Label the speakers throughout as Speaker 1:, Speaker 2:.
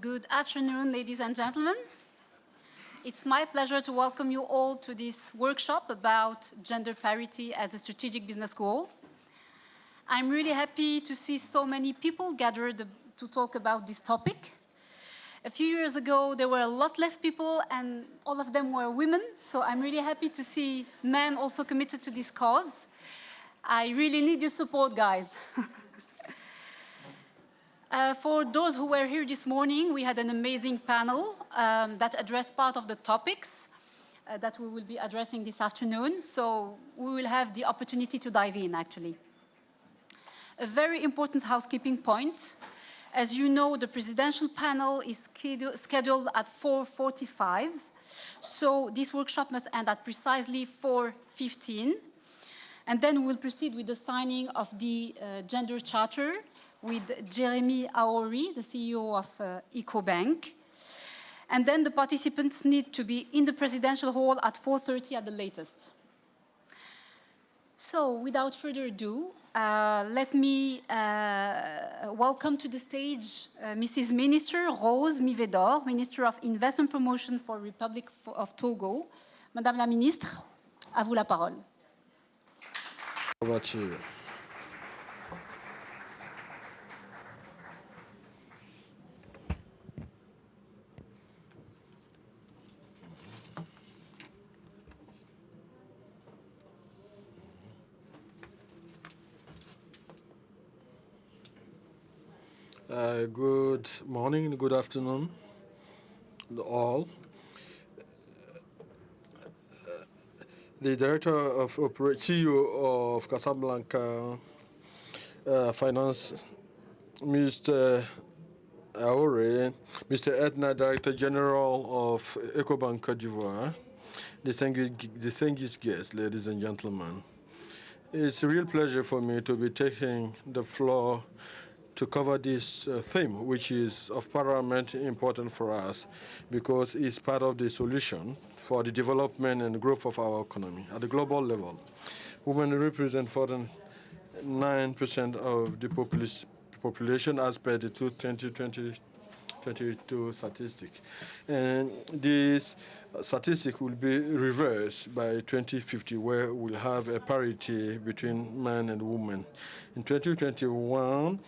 Speaker 1: Good afternoon, ladies and gentlemen. It's my pleasure to welcome you all to this workshop about gender parity as a strategic business goal. I'm really happy to see so many people gathered to talk about this topic. A few years ago, there were a lot less people, and all of them were women, so I'm really happy to see men also committed to this cause. I really need your support, guys. For those who were here this morning, we had an amazing panel that addressed part of the topics that we will be addressing this afternoon. So we will have the opportunity to dive in, actually. A very important housekeeping point. As you know, the presidential panel is scheduled at 4:45. So this workshop must end at precisely 4:15. And then we will proceed with the signing of the Gender Charter with Jeremy Aori, the CEO of EcoBank. And then the participants need to be in the presidential hall at 4:30 at the latest. So without further ado, let me welcome to the stage Mrs. Minister Rose Mivedor, Minister of Investment Promotion for Republic of Togo. Madame la Ministre, à vous la parole.
Speaker 2: Good morning, good afternoon, all. The Director of CEO of Casablanca Finance, Mr. Aore, Mr. Edna, Director General of EcoBank Côte d'Ivoire, distinguished guests, ladies and gentlemen. It's a real pleasure for me to be taking the floor to cover this theme, which is of paramount importance for us because it's part of the solution for the development and growth of our economy at the global level. Women represent 49% of the population as per the 2022 statistic. And this statistic will be reversed by 2050, where we'll have a parity between men and women. In 2021,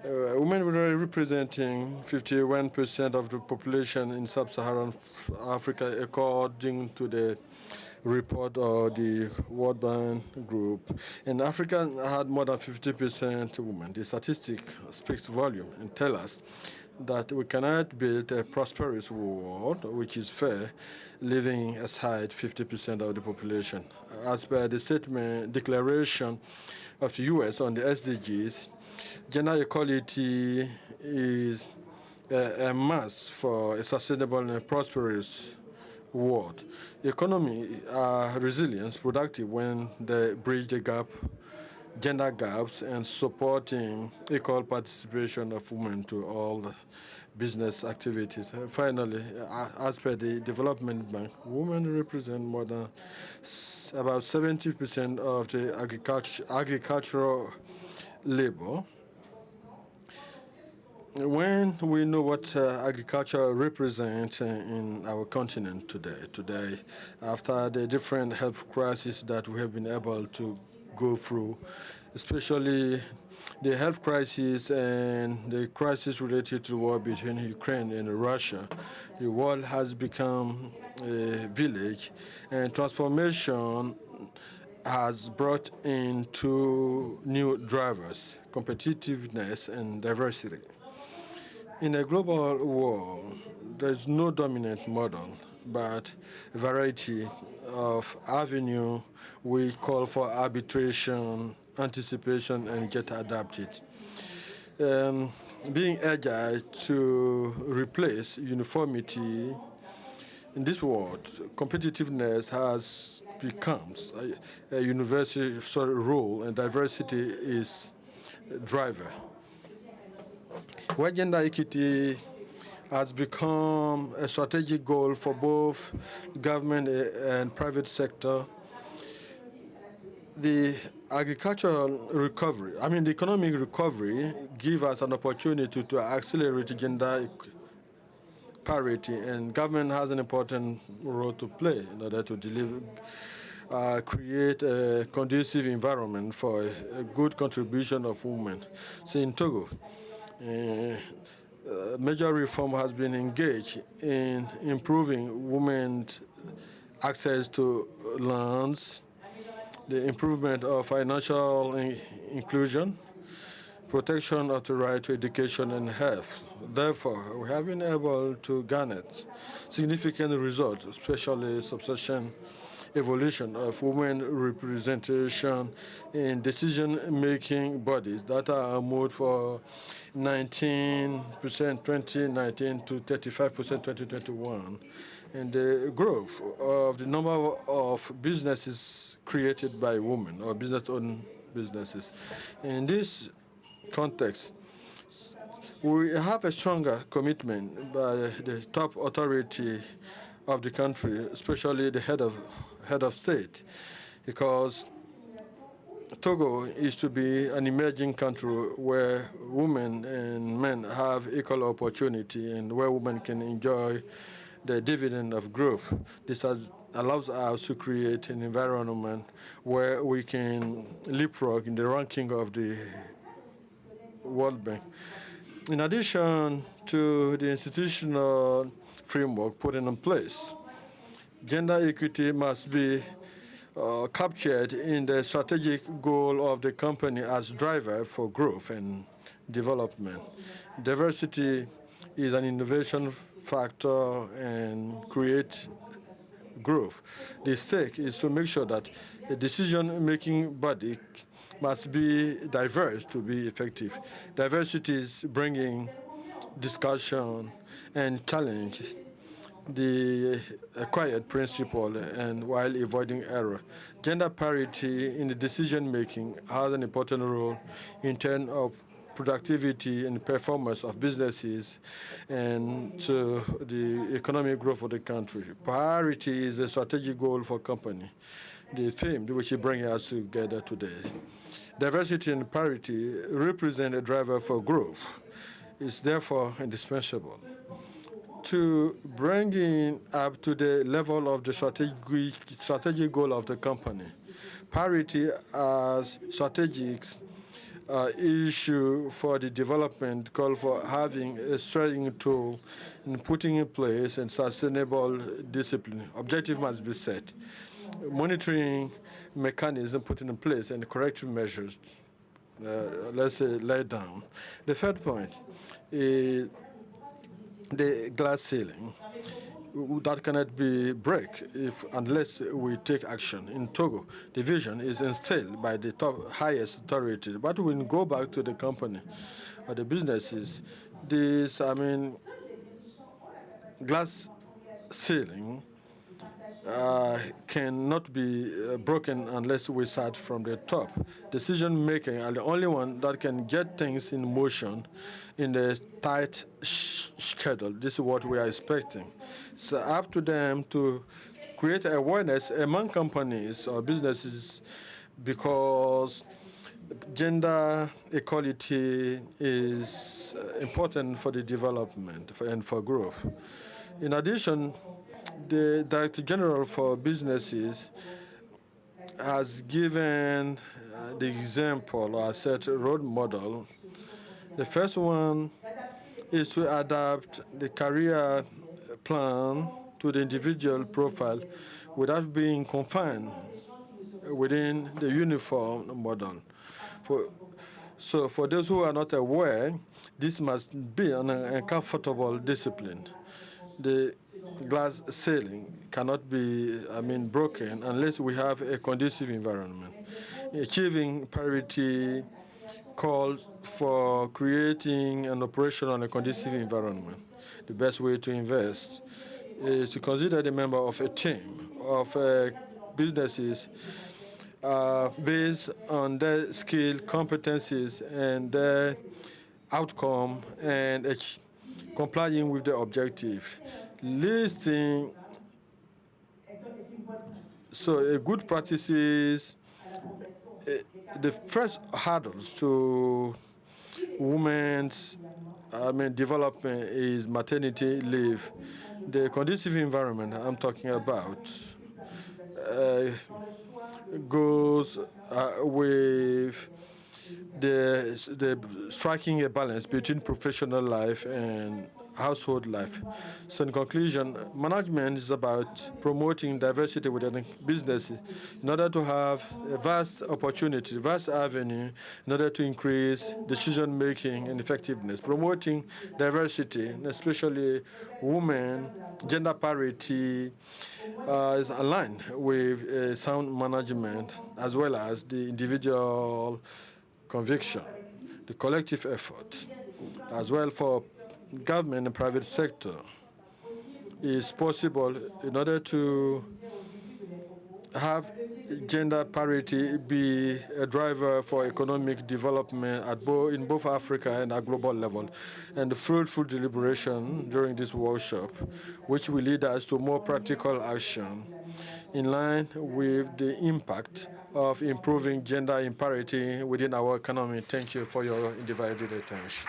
Speaker 2: women were representing 51% of the population in sub-Saharan Africa, according to the report of the World Bank Group. And Africa had more than 50% women. The statistic speaks volume and tells us that we cannot build a prosperous world, which is fair, leaving aside 50% of the population. As per the statement, declaration of the U.S. on the SDGs, gender equality is a must for a sustainable and prosperous world. Economy are resilient, productive when they bridge the gender gaps, and supporting equal participation of women to all business activities. Finally, as per the Development Bank, women represent more than about 70% of the agricultural labor. When we know what agriculture represents in our continent today, after the different health crises that we have been able to go through, especially the health crisis and the crisis related to the war between Ukraine and Russia, the world has become a village, and transformation has brought in two new drivers: competitiveness and diversity. In a global world, there's no dominant model, but a variety of avenues we call for arbitration, anticipation, and get adapted. Being agile to replace uniformity in this world, competitiveness has become a universal rule, and diversity is a driver. Where gender equity has become a strategic goal for both government and private sector, the agricultural recovery, the economic recovery, give us an opportunity to accelerate gender parity, and government has an important role to play in order to deliver, create a conducive environment for a good contribution of women. So in Togo, major reform has been engaged in improving women's access to lands, the improvement of financial inclusion, protection of the right to education and health. Therefore, we have been able to garner significant results, especially substantial evolution of women representation in decision-making bodies that are moved for 19% 2019 to 35% 2021. And the growth of the number of businesses created by women or business-owned businesses. In this context, we have a stronger commitment by the top authority of the country, especially the head of state, because Togo is to be an emerging country where women and men have equal opportunity and where women can enjoy the dividend of growth. This allows us to create an environment where we can leapfrog in the ranking of the World Bank. In addition to the institutional framework put in place, gender equity must be captured in the strategic goal of the company as driver for growth and development. Diversity is an innovation factor and create growth. The stake is to make sure that a decision-making body must be diverse to be effective. Diversity is bringing discussion and challenge the acquired principle and while avoiding error. Gender parity in the decision-making has an important role in terms of productivity and performance of businesses and to the economic growth of the country. Parity is a strategic goal for company, the theme which is bringing us together today. Diversity and parity represent a driver for growth. It's therefore indispensable to bring it up to the level of the strategic goal of the company. Parity as strategic issue for the development call for having a strategic tool and putting in place and sustainable discipline. Objective must be set. Monitoring mechanism put in place and corrective measures, let's say, laid down. The third point is the glass ceiling that cannot be break unless we take action. In Togo, the vision is instilled by the highest authority. But when we go back to the company or the businesses, glass ceiling cannot be broken unless we start from the top. Decision making are the only one that can get things in motion in a tight schedule. This is what we are expecting. It's up to them to create awareness among companies or businesses because gender equality is important for the development and for growth. In addition, the Director General for Businesses has given the example or set a role model. The first one is to adapt the career plan to the individual profile without being confined within the uniform model. So for those who are not aware, this must be an uncomfortable discipline. The glass ceiling cannot be, broken unless we have a conducive environment. Achieving parity calls for creating an operational and conducive environment. The best way to invest is to consider the member of a team of businesses based on their skill, competencies, and their outcome, and complying with the objective. Listing, so a good practice is the first hurdles to women's development is maternity leave. The conducive environment I'm talking about goes with the striking a balance between professional life and household life. So in conclusion, management is about promoting diversity within business in order to have a vast opportunity, vast avenue, in order to increase decision making and effectiveness. Promoting diversity, especially women, gender parity, is aligned with sound management as well as the individual conviction, the collective effort, as well for government and private sector is possible in order to have gender parity be a driver for economic development in both Africa and at global level. And the fruitful deliberation during this workshop, which will lead us to more practical action in line with the impact of improving gender parity within our economy. Thank you for your undivided attention.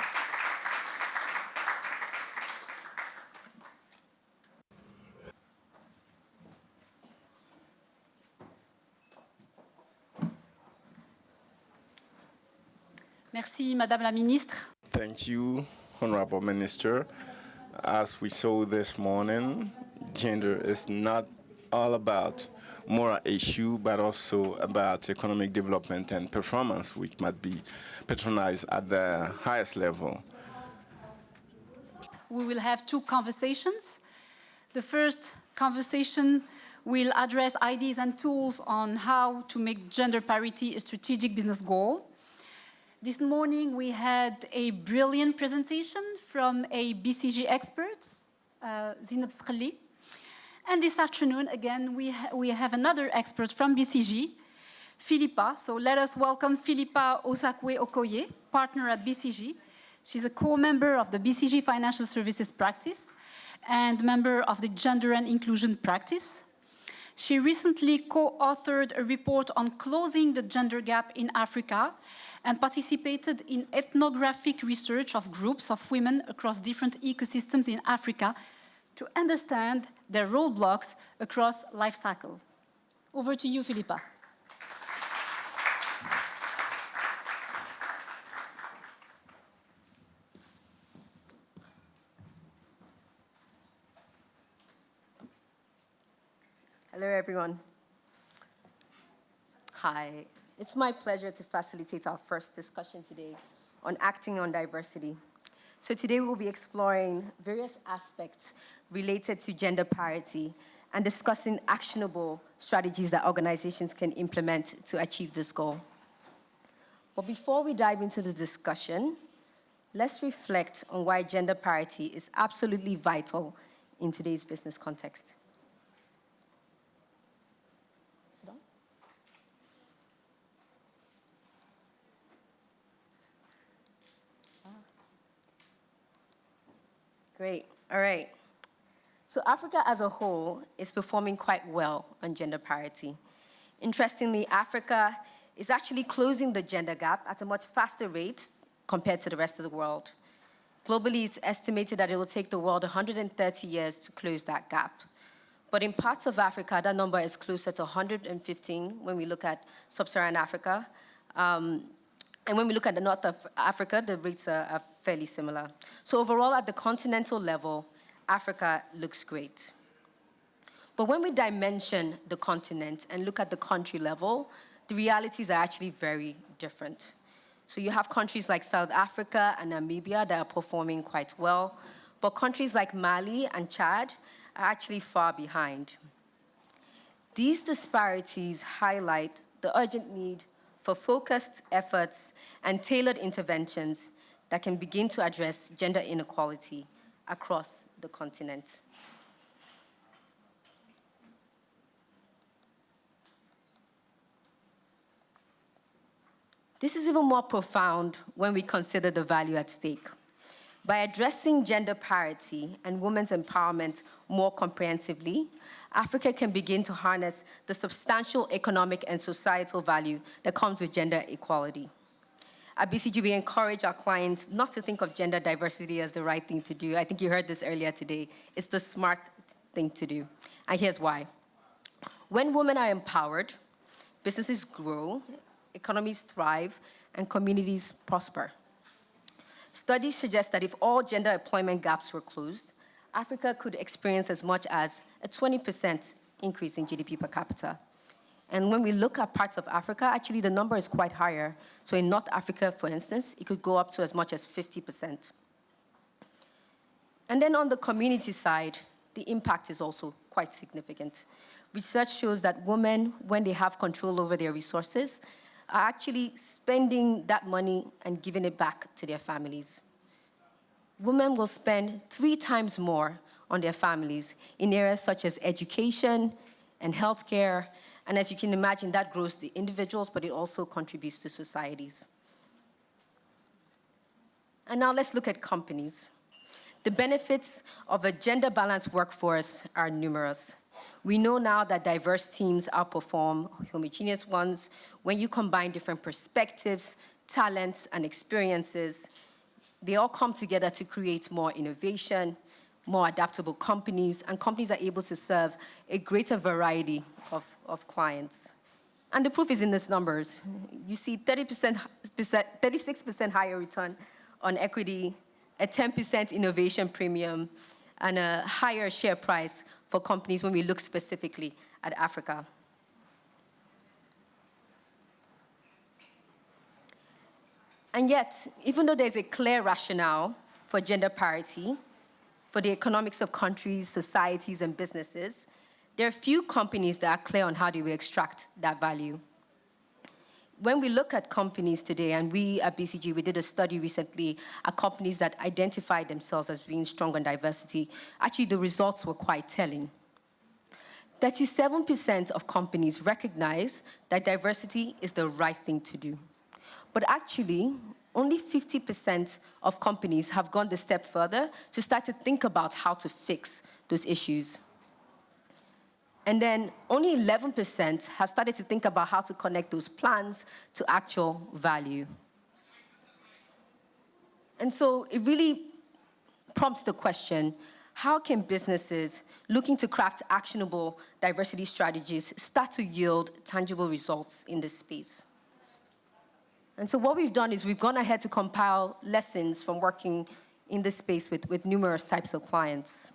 Speaker 1: Merci, Madame la Ministre.
Speaker 3: Thank you, Honorable Minister. As we saw this morning, gender is not all about moral issue, but also about economic development and performance, which might be patronized at the highest level.
Speaker 1: We will have two conversations. The first conversation will address ideas and tools on how to make gender parity a strategic business goal. This morning, we had a brilliant presentation from a BCG expert, Zineb Skhli. And this afternoon, again, we have another expert from BCG, Philippa. So let us welcome Philippa Osakwe Okoye, partner at BCG. She's a co-member of the BCG Financial Services practice and member of the Gender and Inclusion practice. She recently co-authored a report on closing the gender gap in Africa and participated in ethnographic research of groups of women across different ecosystems in Africa to understand their roadblocks across life cycle. Over to you, Philippa.
Speaker 4: Hello, everyone. Hi. It's my pleasure to facilitate our first discussion today on acting on diversity. So today we'll be exploring various aspects related to gender parity and discussing actionable strategies that organizations can implement to achieve this goal. But before we dive into the discussion, let's reflect on why gender parity is absolutely vital in today's business context. Great. All right. So Africa as a whole is performing quite well on gender parity. Interestingly, Africa is actually closing the gender gap at a much faster rate compared to the rest of the world. Globally, it's estimated that it will take the world 130 years to close that gap. But in parts of Africa, that number is closer to 115 when we look at sub-Saharan Africa. And when we look at the North of Africa, the rates are fairly similar. So overall, at the continental level, Africa looks great. But when we dimension the continent and look at the country level, the realities are actually very different. So you have countries like South Africa and Namibia that are performing quite well, but countries like Mali and Chad are actually far behind. These disparities highlight the urgent need for focused efforts and tailored interventions that can begin to address gender inequality across the continent. This is even more profound when we consider the value at stake. By addressing gender parity and women's empowerment more comprehensively, Africa can begin to harness the substantial economic and societal value that comes with gender equality. at BCG, we encourage our clients not to think of gender diversity as the right thing to do. I think you heard this earlier today. It's the smart thing to do. And here's why. When women are empowered, businesses grow, economies thrive, and communities prosper. Studies suggest that if all gender employment gaps were closed, Africa could experience as much as a 20% increase in GDP per capita. And when we look at parts of Africa, actually the number is quite higher. So in North Africa, for instance, it could go up to as much as 50%. And then on the community side, the impact is also quite significant. Research shows that women, when they have control over their resources, are actually spending that money and giving it back to their families. Women will spend 3 times more on their families in areas such as education and healthcare. And as you can imagine, that grows the individuals, but it also contributes to societies. And now let's look at companies. The benefits of a gender-balanced workforce are numerous. We know now that diverse teams outperform homogeneous ones when you combine different perspectives, talents, and experiences. They all come together to create more innovation, more adaptable companies, and companies are able to serve a greater variety of clients. And the proof is in these numbers. You see 36% higher return on equity, a 10% innovation premium, and a higher share price for companies when we look specifically at Africa. And yet, even though there's a clear rationale for gender parity, for the economics of countries, societies, and businesses, there are few companies that are clear on how they will extract that value. When we look at companies today, and we at BCG, we did a study recently at companies that identified themselves as being strong on diversity, actually the results were quite telling. 37% of companies recognize that diversity is the right thing to do. But actually, only 50% of companies have gone the step further to start to think about how to fix those issues. And then only 11% have started to think about how to connect those plans to actual value. And so it really prompts the question, how can businesses looking to craft actionable diversity strategies start to yield tangible results in this space? And so what we've done is we've gone ahead to compile lessons from working in this space with numerous types of clients.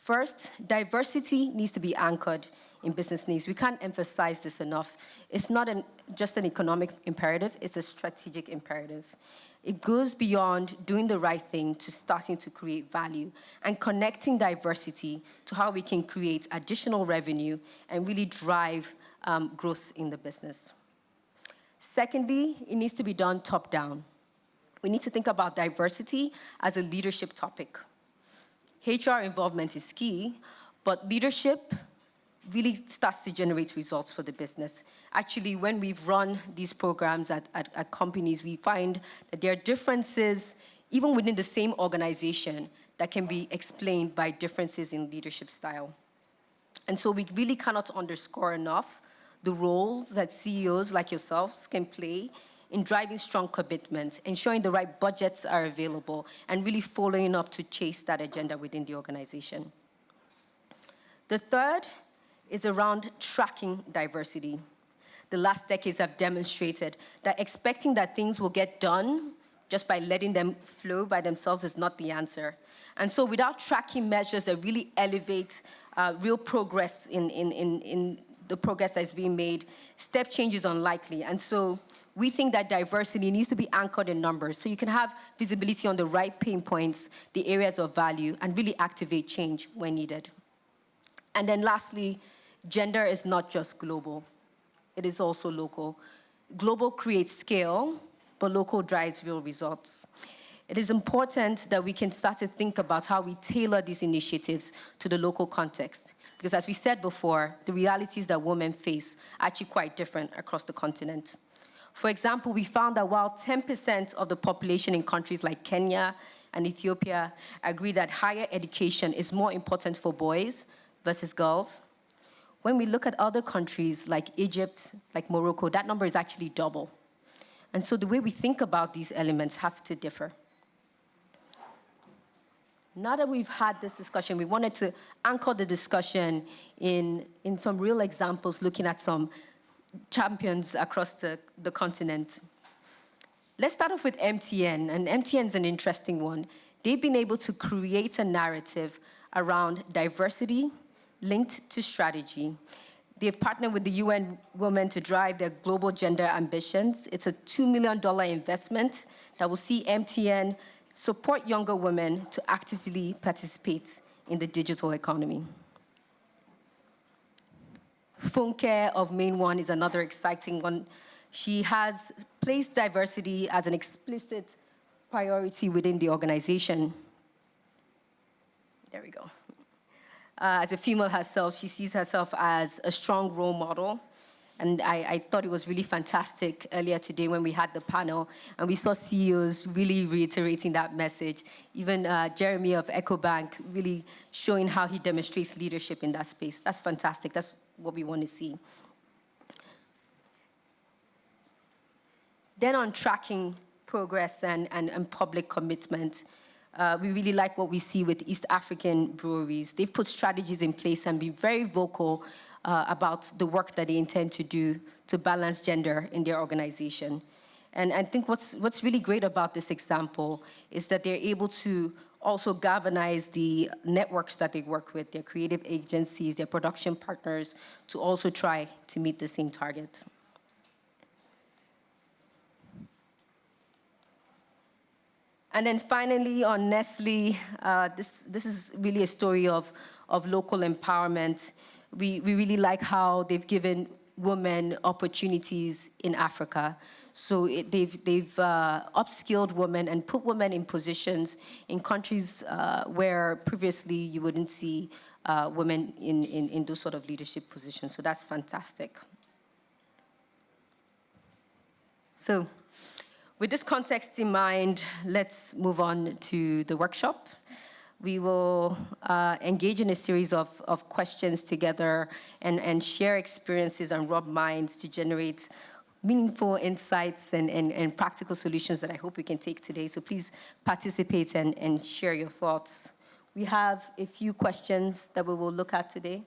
Speaker 4: First, diversity needs to be anchored in business needs. We can't emphasize this enough. It's not just an economic imperative, it's a strategic imperative. It goes beyond doing the right thing to starting to create value and connecting diversity to how we can create additional revenue and really drive growth in the business. Secondly, it needs to be done top-down. We need to think about diversity as a leadership topic. HR involvement is key, but leadership really starts to generate results for the business. Actually, when we've run these programs at companies, we find that there are differences, even within the same organization, that can be explained by differences in leadership style. And so we really cannot underscore enough the roles that CEOs like yourselves can play in driving strong commitments, ensuring the right budgets are available, and really following up to chase that agenda within the organization. The third is around tracking diversity. The last decades have demonstrated that expecting that things will get done just by letting them flow by themselves is not the answer. And so without tracking measures that really elevate real progress in the progress that is being made, step change is unlikely. And so we think that diversity needs to be anchored in numbers so you can have visibility on the right pain points, the areas of value, and really activate change when needed. And then lastly, gender is not just global. It is also local. Global creates scale, but local drives real results. It is important that we can start to think about how we tailor these initiatives to the local context. Because as we said before, the realities that women face are actually quite different across the continent. For example, we found that while 10% of the population in countries like Kenya and Ethiopia agree that higher education is more important for boys versus girls, when we look at other countries like Egypt, like Morocco, that number is actually double. And so the way we think about these elements have to differ. Now that we've had this discussion, we wanted to anchor the discussion in some real examples, looking at some champions across the continent. Let's start off with MTN, and MTN is an interesting one. They've been able to create a narrative around diversity linked to strategy. They've partnered with the UN Women to drive their global gender ambitions. It's a $2 million investment that will see MTN support younger women to actively participate in the digital economy. Funke of Main One is another exciting one. She has placed diversity as an explicit priority within the organization. There we go. As a female herself, she sees herself as a strong role model. And I thought it was really fantastic earlier today when we had the panel, and we saw CEOs really reiterating that message. Even Jeremy of EcoBank really showing how he demonstrates leadership in that space. That's fantastic. That's what we want to see. Then on tracking progress and public commitment, we really like what we see with East African breweries. They've put strategies in place and been very vocal about the work that they intend to do to balance gender in their organization. And I think what's really great about this example is that they're able to also galvanize the networks that they work with, their creative agencies, their production partners, to also try to meet the same target. And then finally, on Nestle, this is really a story of local empowerment. We really like how they've given women opportunities in Africa. So they've upskilled women and put women in positions in countries where previously you wouldn't see women in those sort of leadership positions. So that's fantastic. So with this context in mind, let's move on to the workshop. We will engage in a series of questions together and share experiences and rub minds to generate meaningful insights and practical solutions that I hope we can take today. So please participate and share your thoughts. We have a few questions that we will look at today.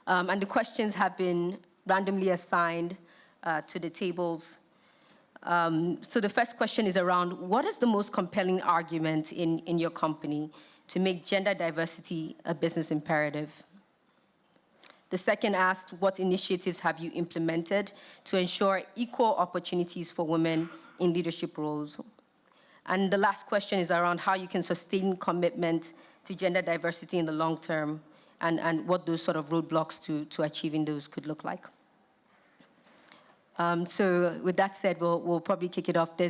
Speaker 4: And the questions have been randomly assigned to the tables. So the first question is around, what is the most compelling argument in your company to make gender diversity a business imperative? The second asked, what initiatives have you implemented to ensure equal opportunities for women in leadership roles? And the last question is around how you can sustain commitment to gender diversity in the long term and what those sort of roadblocks to achieving those could look like. So with that said, we'll probably kick it off. There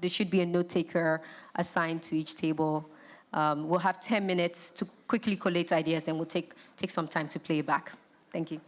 Speaker 4: should be a note taker assigned to each table. We'll have 10 minutes to quickly collate ideas, then we'll take some time to play it back. Thank you.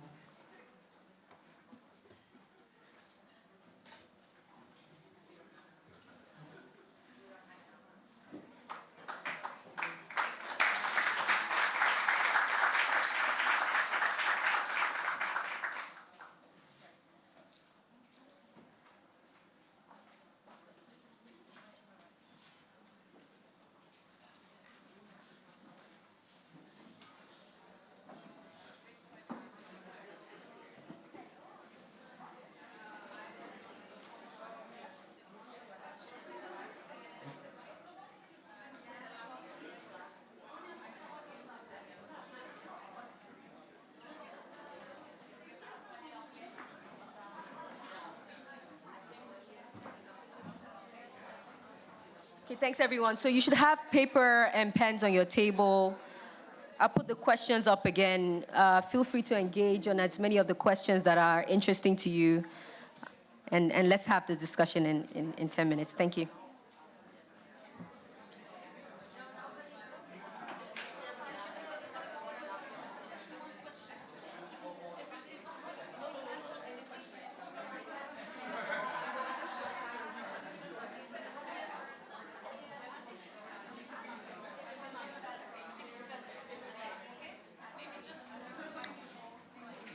Speaker 4: Okay, thanks everyone. So you should have paper and pens on your table. I'll put the questions up again. Feel free to engage on as many of the questions that are interesting to you. And let's have the discussion in 10 minutes. Thank you.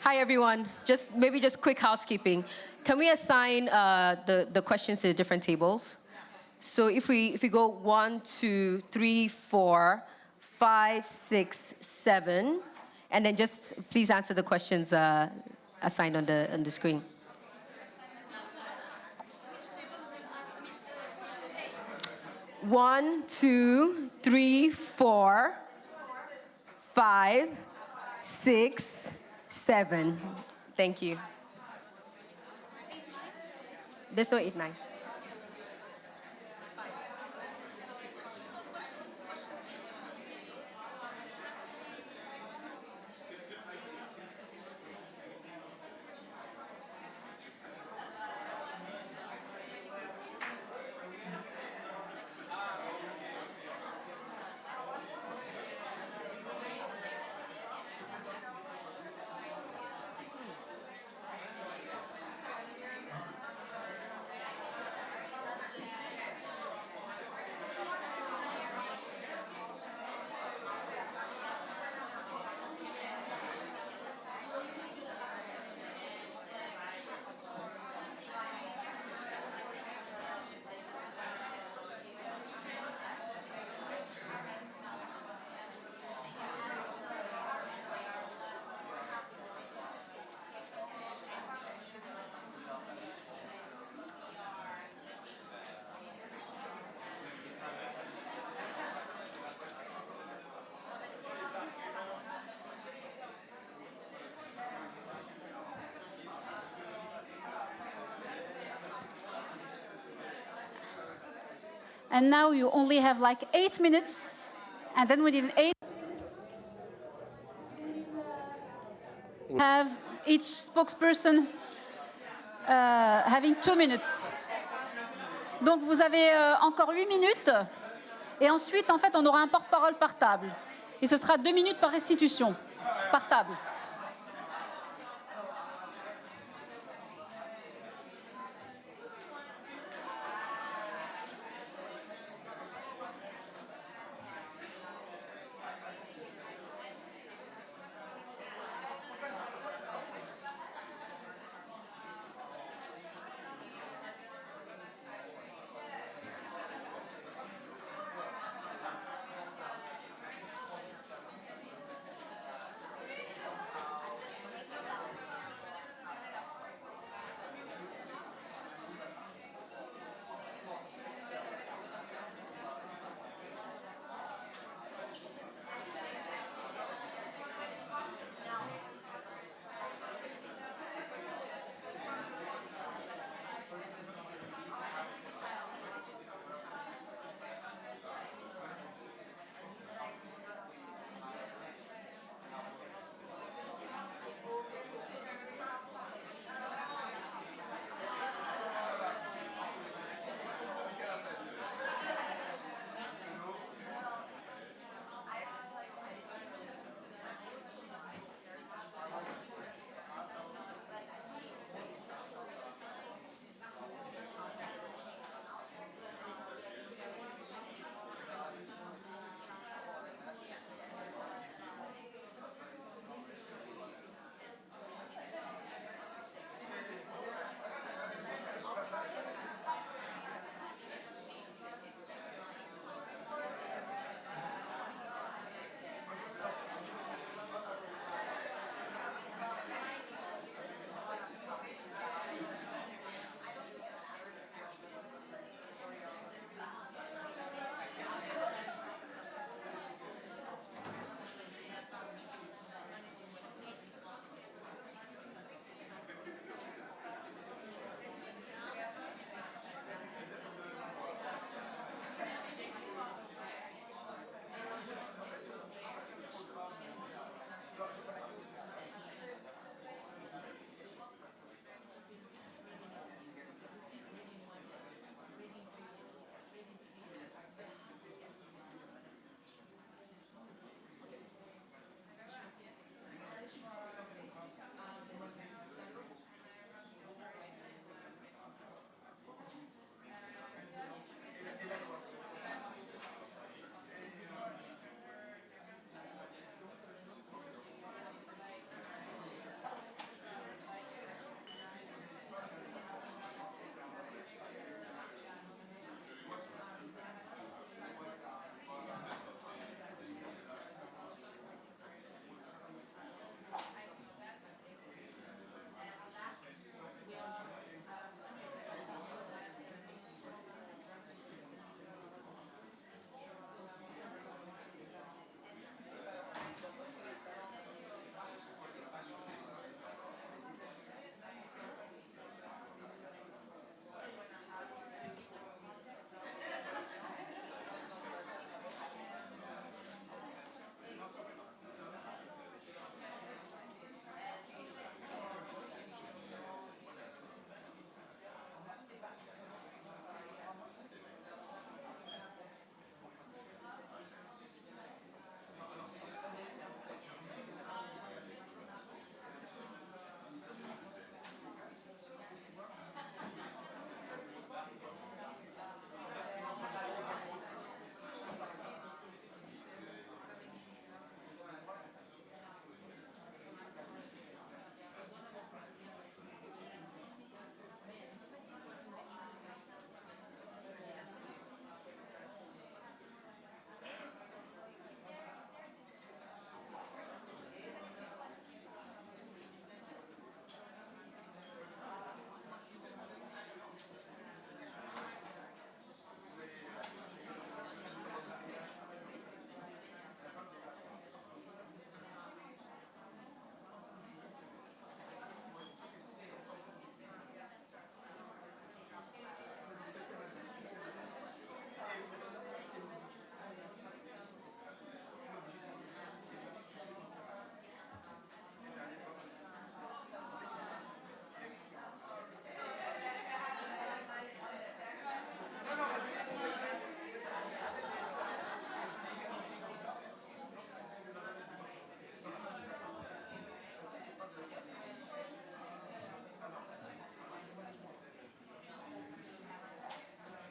Speaker 4: Hi, everyone. Maybe just quick housekeeping. Can we assign the questions to the different tables? So if we go 1, 2, 3, 4, 5, 6, 7, and then just please answer the questions assigned on the screen. One, 2, 3, 4, 5, 6, 7. Thank you. There's no 8, 9.
Speaker 1: And now you only have like 8 minutes, and then within 8, have each spokesperson having 2 minutes. Donc vous avez encore 8 minutes, et ensuite, en fait, on aura un porte-parole par table. Et ce sera 2 minutes par restitution, par table.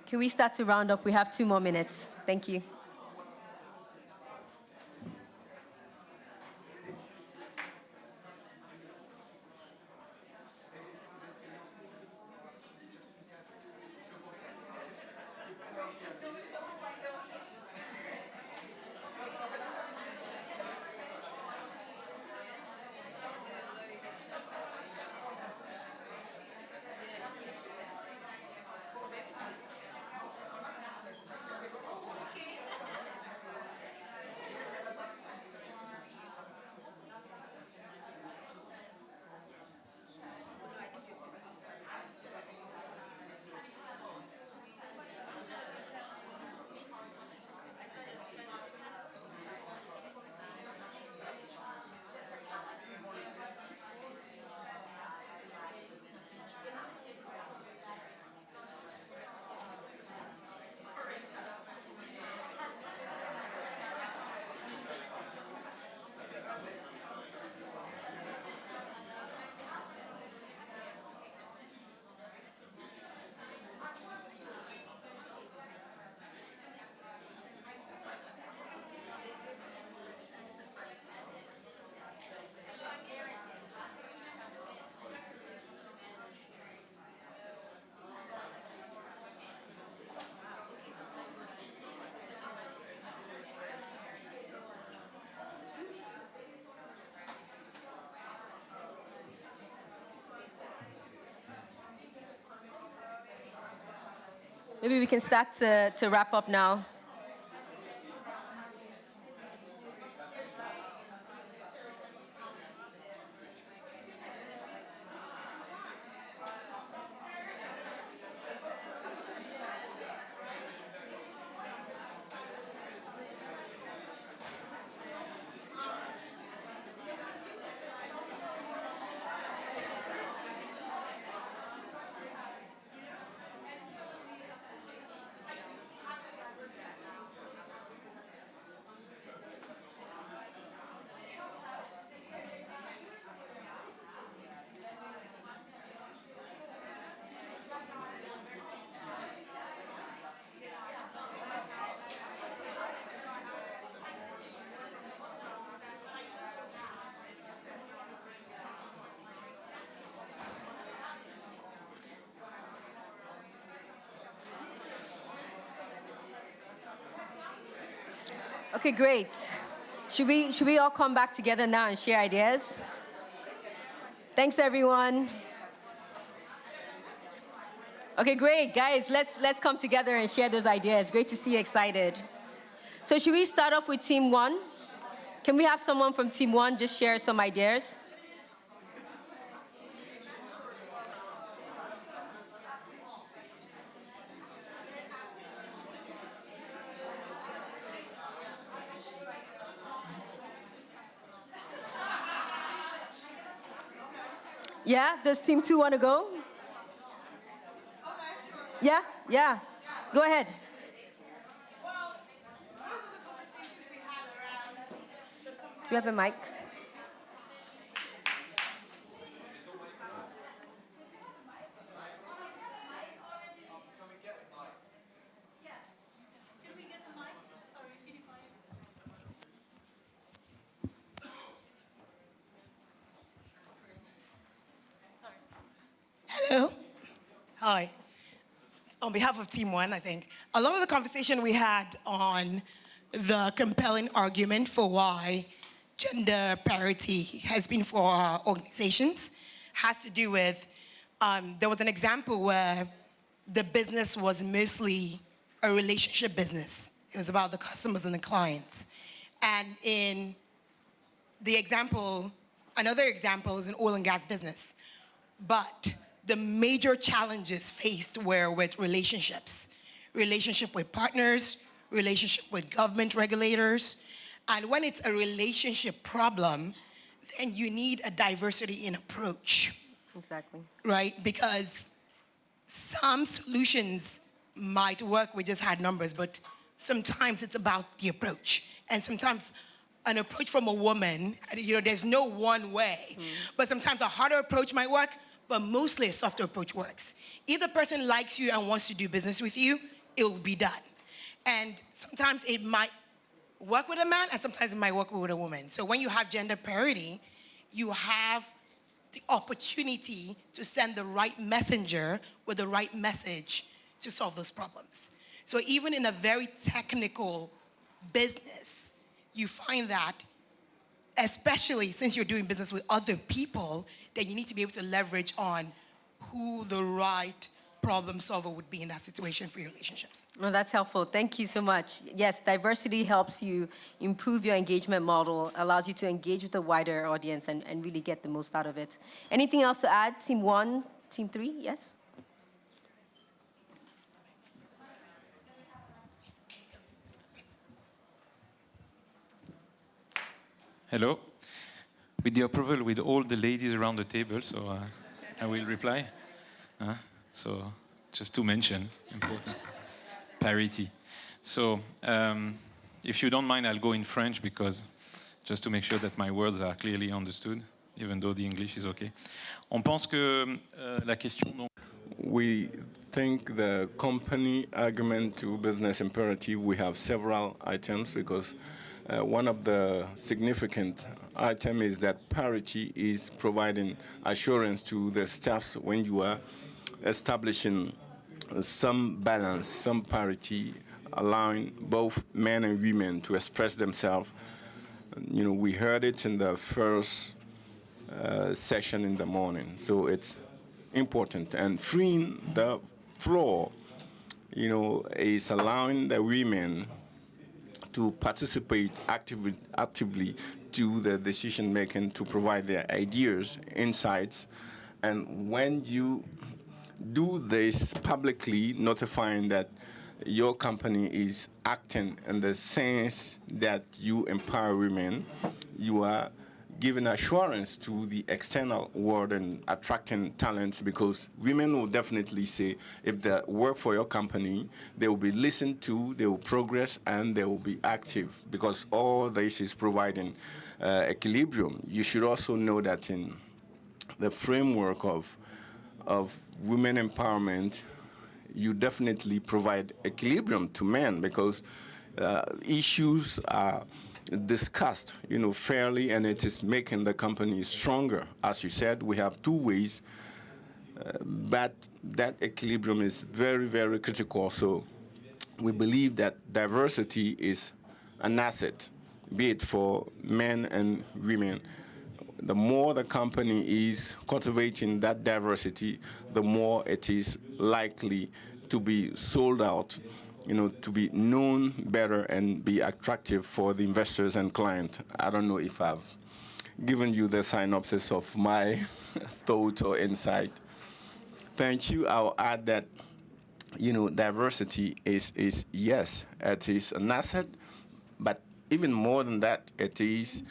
Speaker 4: Can we start to round up? We have 2 more minutes. Thank you. Maybe we can start to wrap up now. Okay, great. Should we all come back together now and share ideas? Thanks, everyone. Okay, great, guys. Let's come together and share those ideas. Great to see you excited. So should we start off with Team 1? Can we have someone from Team 1 just share some ideas? Yeah, does Team 2 want to go? Yeah, yeah. Go ahead. Do you have a mic?
Speaker 5: Hello. Hi. On behalf of Team One, I think, a lot of the conversation we had on the compelling argument for why gender parity has been for our organizations has to do with, there was an example where the business was mostly a relationship business. It was about the customers and the clients. And in the example, another example is an oil and gas business. But the major challenges faced were with relationships, relationship with partners, relationship with government regulators. And when it's a relationship problem, then you need a diversity in approach.
Speaker 4: Exactly.
Speaker 5: Right? Because some solutions might work with just hard numbers, but sometimes it's about the approach. And sometimes an approach from a woman, there's no one way. But sometimes a harder approach might work, but mostly a softer approach works. If the person likes you and wants to do business with you, it will be done. And sometimes it might work with a man, and sometimes it might work with a woman. So when you have gender parity, you have the opportunity to send the right messenger with the right message to solve those problems. So even in a very technical business, you find that, especially since you're doing business with other people, then you need to be able to leverage on who the right problem solver would be in that situation for your relationships.
Speaker 4: Well, that's helpful. Thank you so much. Yes, diversity helps you improve your engagement model, allows you to engage with a wider audience and really get the most out of it. Anything else to add? Team 1, Team 3, yes?
Speaker 6: Hello. With the approval with all the ladies around the table, so I will reply. So just to mention, important, parity. So if you don't mind, I'll go in French because just to make sure that my words are clearly understood, even though the English is okay. On pense que la question...
Speaker 3: We think the company argument to business imperative, we have several items because one of the significant items is that parity is providing assurance to the staffs when you are establishing some balance, some parity, allowing both men and women to express themselves. You know, we heard it in the first session in the morning, so it's important. And freeing the floor, you know, is allowing the women to participate actively to the decision making, to provide their ideas, insights. And when you do this publicly, notifying that your company is acting in the sense that you empower women, you are giving assurance to the external world and attracting talents, because women will definitely say if they work for your company, they will be listened to, they will progress, and they will be active, because all this is providing equilibrium. You should also know that in the framework of women empowerment, you definitely provide equilibrium to men, because issues are discussed, you know, fairly, and it is making the company stronger. As you said, we have two ways, but that equilibrium is very, very critical. So we believe that diversity is an asset, be it for men and women. The more the company is cultivating that diversity, the more it is likely to be sold out, you know, to be known better and be attractive for the investors and clients. I don't know if I've given you the synopsis of my thought or insight. Thank you. I'll add that, you know, diversity is yes, it is an asset, but even more than that, it is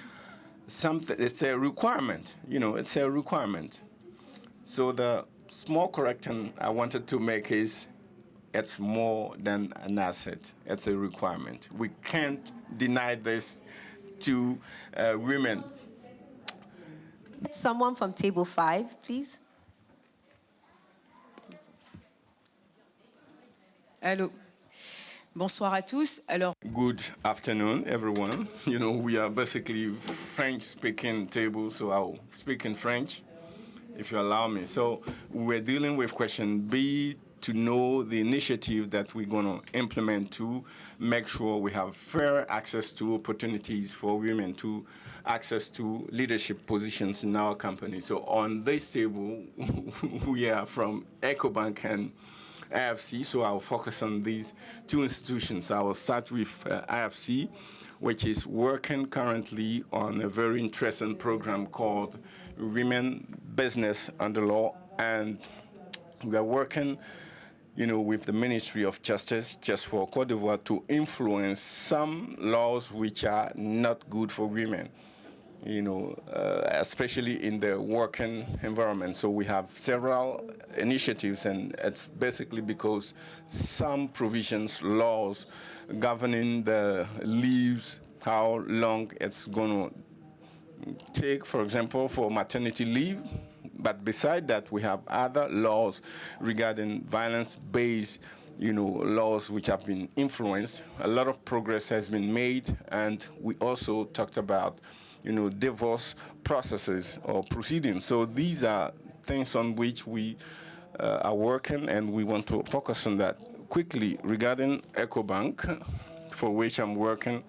Speaker 3: something, it's a requirement, you know, it's a requirement. So the small correction I wanted to make is it's more than an asset, it's a requirement. We can't deny this to women.
Speaker 4: Someone from table 5, please.
Speaker 7: Allô. Bonsoir à tous. Alors,
Speaker 3: good afternoon, everyone. You know, we are basically French-speaking table, so I'll speak in French, if you allow me. So we're dealing with question B, to know the initiative that we're going to implement to make sure we have fair access to opportunities for women to access to leadership positions in our company. So on this table, we are from EcoBank and IFC, so I'll focus on these two institutions. I will start with IFC, which is working currently on a very interesting program called Women Business Under Law, and we are working, you know, with the Ministry of Justice just for Côte d'Ivoire to influence some laws which are not good for women, you know, especially in the working environment. So we have several initiatives, and it's basically because some provisions, laws governing the leaves, how long it's going to take, for example, for maternity leave. But beside that, we have other laws regarding violence-based laws which have been influenced. A lot of progress has been made, and we also talked about, divorce processes or proceedings. So these are things on which we are working, and we want to focus on that. Quickly, regarding EcoBank, for which I'm working,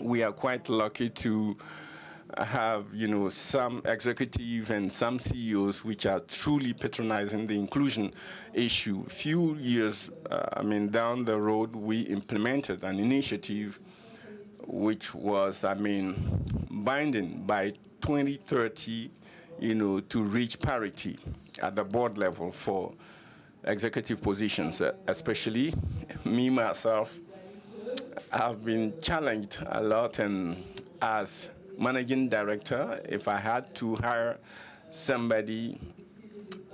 Speaker 3: we are quite lucky to have, some executive and some CEOs which are truly patronizing the inclusion issue. Few years, down the road, we implemented an initiative which was, binding by 2030, to reach parity at the board level for executive positions, especially me, myself. I've been challenged a lot, and as managing director, if I had to hire somebody,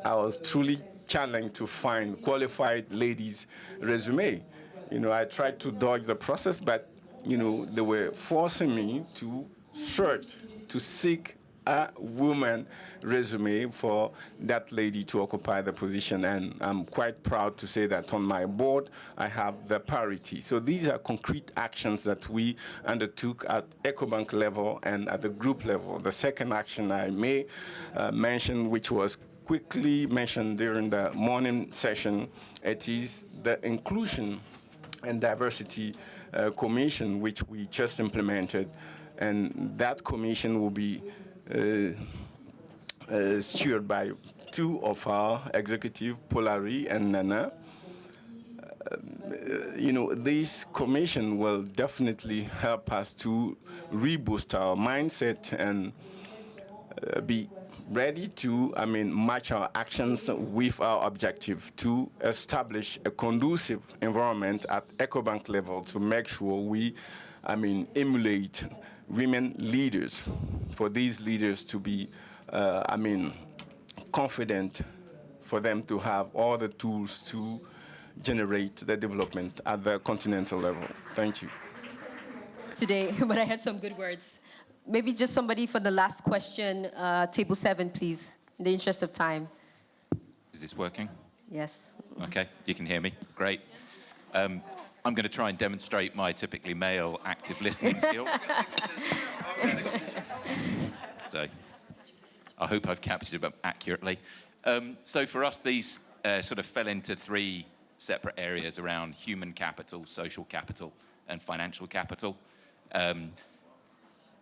Speaker 3: I was truly challenged to find qualified ladies' resume. I tried to dodge the process, but they were forcing me to search, to seek a woman resume for that lady to occupy the position, and I'm quite proud to say that on my board I have the parity. So these are concrete actions that we undertook at EcoBank level and at the group level. The second action I may mention, which was quickly mentioned during the morning session, it is the Inclusion and Diversity Commission, which we just implemented, and that commission will be steered by two of our executive, Polari and Nana. This commission will definitely help us to reboost our mindset and be ready to, match our actions with our objective to establish a conducive environment at EcoBank level to make sure we, emulate women leaders, for these leaders to be, confident, for them to have all the tools to generate the development at the continental level. Thank you.
Speaker 4: Today, but I had some good words. Maybe just somebody for the last question, table 7, please, in the interest of time.
Speaker 6: Is this working?
Speaker 4: Yes.
Speaker 6: Okay, you can hear me. Great. I'm going to try and demonstrate my typically male active listening skills. So I hope I've captured it accurately. So for us, these sort of fell into 3 separate areas around human capital, social capital, and financial capital.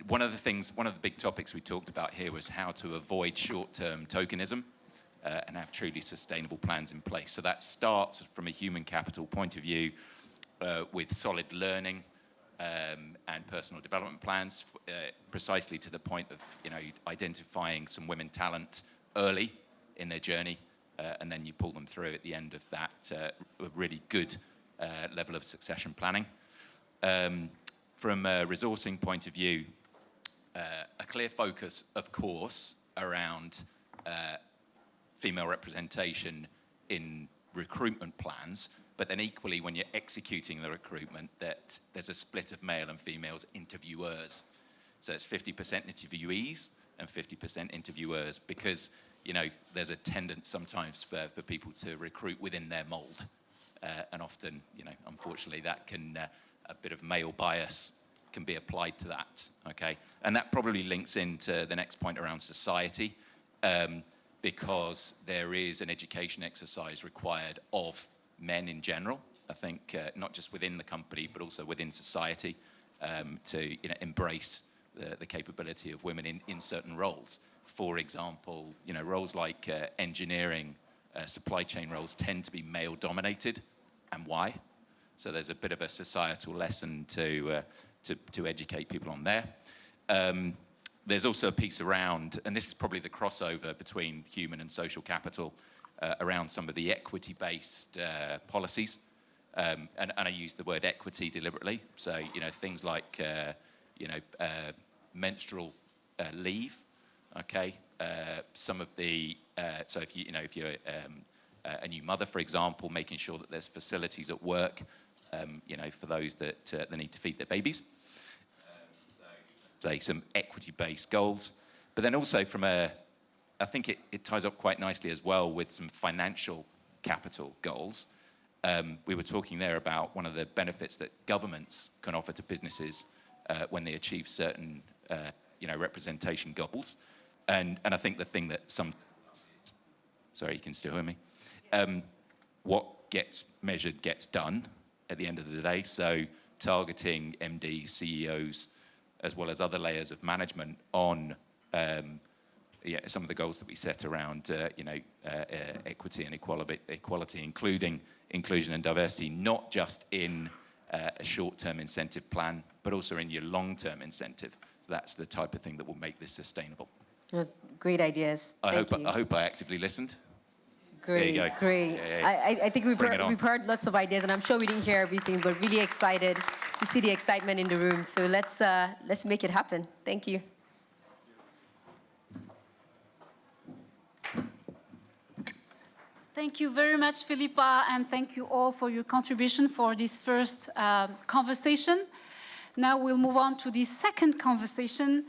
Speaker 6: One of the big topics we talked about here was how to avoid short-term tokenism and have truly sustainable plans in place. So that starts from a human capital point of view with solid learning and personal development plans, precisely to the point of identifying some women talent early in their journey, and then you pull them through at the end of that really good level of succession planning. From a resourcing point of view, a clear focus, of course, around female representation in recruitment plans, but then equally when you're executing the recruitment, that there's a split of male and females interviewers. So it's 50% interviewees and 50% interviewers, because there's a tendency sometimes for people to recruit within their mold, and often unfortunately that can a bit of male bias can be applied to that. Okay, and that probably links into the next point around society, because there is an education exercise required of men in general, I think, not just within the company, but also within society, to embrace the capability of women in certain roles. For example, roles like engineering, supply chain roles tend to be male-dominated, and why? So there's a bit of a societal lesson to educate people on there. There's also a piece around, and this is probably the crossover between human and social capital, around some of the equity-based policies, and I use the word equity deliberately. So things like menstrual leave. Okay, some of the so if you're a new mother, for example, making sure that there's facilities at work, for those that need to feed their babies. Say some equity-based goals, but then also I think it ties up quite nicely as well with some financial capital goals, we were talking there about one of the benefits that governments can offer to businesses when they achieve certain representation goals. And I think the thing that sorry, you can still hear me. What gets measured gets done at the end of the day. So targeting MDs, CEOs, as well as other layers of management on some of the goals that we set around equity and equality, including inclusion and diversity, not just in a short-term incentive plan, but also in your long-term incentive. So that's the type of thing that will make this sustainable.
Speaker 4: Great ideas. Thank you.
Speaker 6: I hope I actively listened.
Speaker 4: Great,
Speaker 6: there you go.
Speaker 4: great.
Speaker 6: Yeah.
Speaker 4: I think we've heard lots of ideas, and I'm sure we didn't hear everything, but really excited to see the excitement in the room. So let's make it happen. Thank you.
Speaker 1: Thank you very much, Philippa, and thank you all for your contribution for this first conversation. Now we'll move on to the second conversation,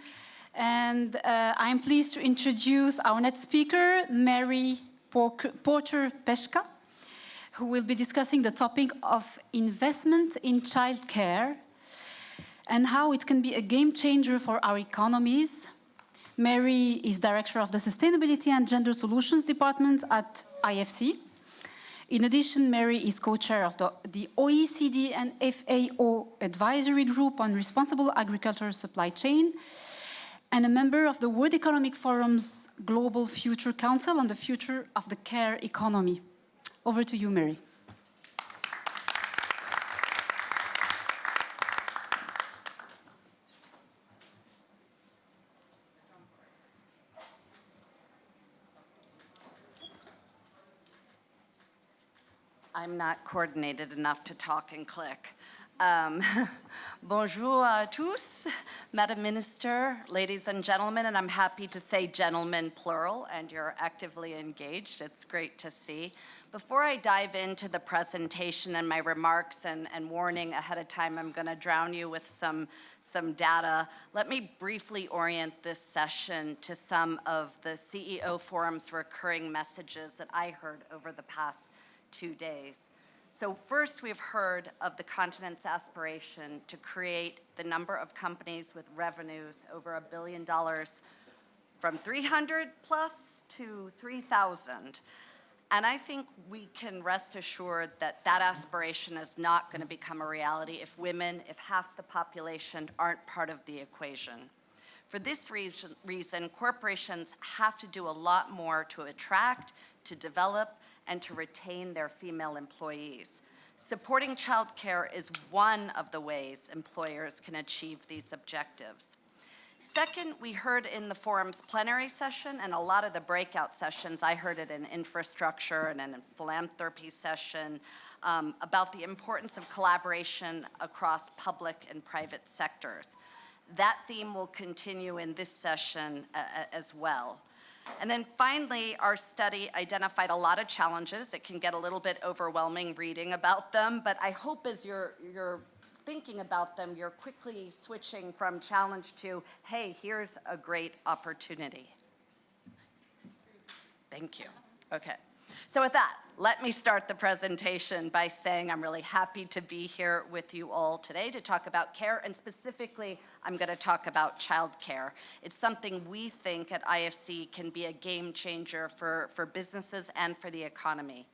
Speaker 1: and I'm pleased to introduce our next speaker, Mary Porter-Peshka, who will be discussing the topic of investment in childcare and how it can be a game changer for our economies. Mary is Director of the Sustainability and Gender Solutions Department at IFC. In addition, Mary is co-chair of the OECD and FAO Advisory Group on Responsible Agricultural Supply Chain, and a member of the World Economic Forum's Global Future Council on the future of the care economy. Over to you, Mary.
Speaker 8: I'm not coordinated enough to talk and click. Bonjour à tous, Madam Minister, ladies and gentlemen, and I'm happy to say gentlemen plural, and you're actively engaged. It's great to see. Before I dive into the presentation and my remarks and warning ahead of time, I'm going to drown you with some data. Let me briefly orient this session to some of the CEO Forum's recurring messages that I heard over the past 2 days. So first, we've heard of the continent's aspiration to create the number of companies with revenues over $1 billion from 300 plus to 3,000. And I think we can rest assured that that aspiration is not going to become a reality if half the population aren't part of the equation. For this reason, corporations have to do a lot more to attract, to develop, and to retain their female employees. Supporting childcare is one of the ways employers can achieve these objectives. Second, we heard in the forum's plenary session and a lot of the breakout sessions, I heard it in infrastructure and in a philanthropy session, about the importance of collaboration across public and private sectors. That theme will continue in this session as well. And then finally, our study identified a lot of challenges. It can get a little bit overwhelming reading about them, but I hope as you're thinking about them, you're quickly switching from challenge to, hey, here's a great opportunity. Thank you. Okay. So with that, let me start the presentation by saying I'm really happy to be here with you all today to talk about care, and specifically, I'm going to talk about childcare. It's something we think at IFC can be a game changer for businesses and for the economy.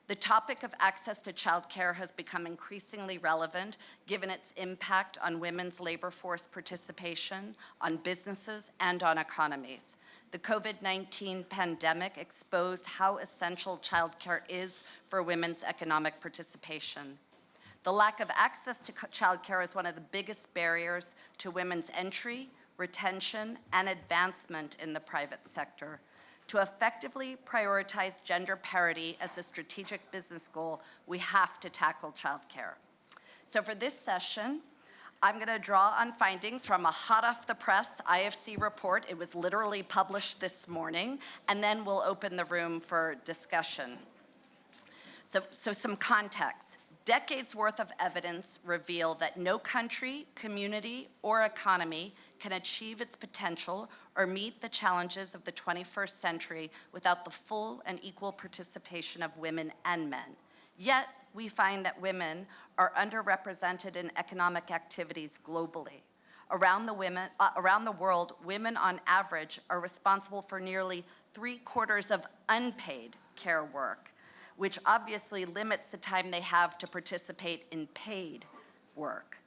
Speaker 8: The topic of access to childcare has become increasingly relevant given its impact on women's labor force participation, on businesses, and on economies. The COVID-19 pandemic exposed how essential childcare is for women's economic participation. The lack of access to childcare is one of the biggest barriers to women's entry, retention, and advancement in the private sector. To effectively prioritize gender parity as a strategic business goal, we have to tackle childcare. So for this session, I'm going to draw on findings from a hot-off-the-press IFC report. It was literally published this morning, and then we'll open the room for discussion. So some context. Decades worth of evidence reveal that no country, community, or economy can achieve its potential or meet the challenges of the 21st century without the full and equal participation of women and men. Yet, we find that women are underrepresented in economic activities globally. Around the world, women on average are responsible for nearly 3/4 of unpaid care work, which obviously limits the time they have to participate in paid work.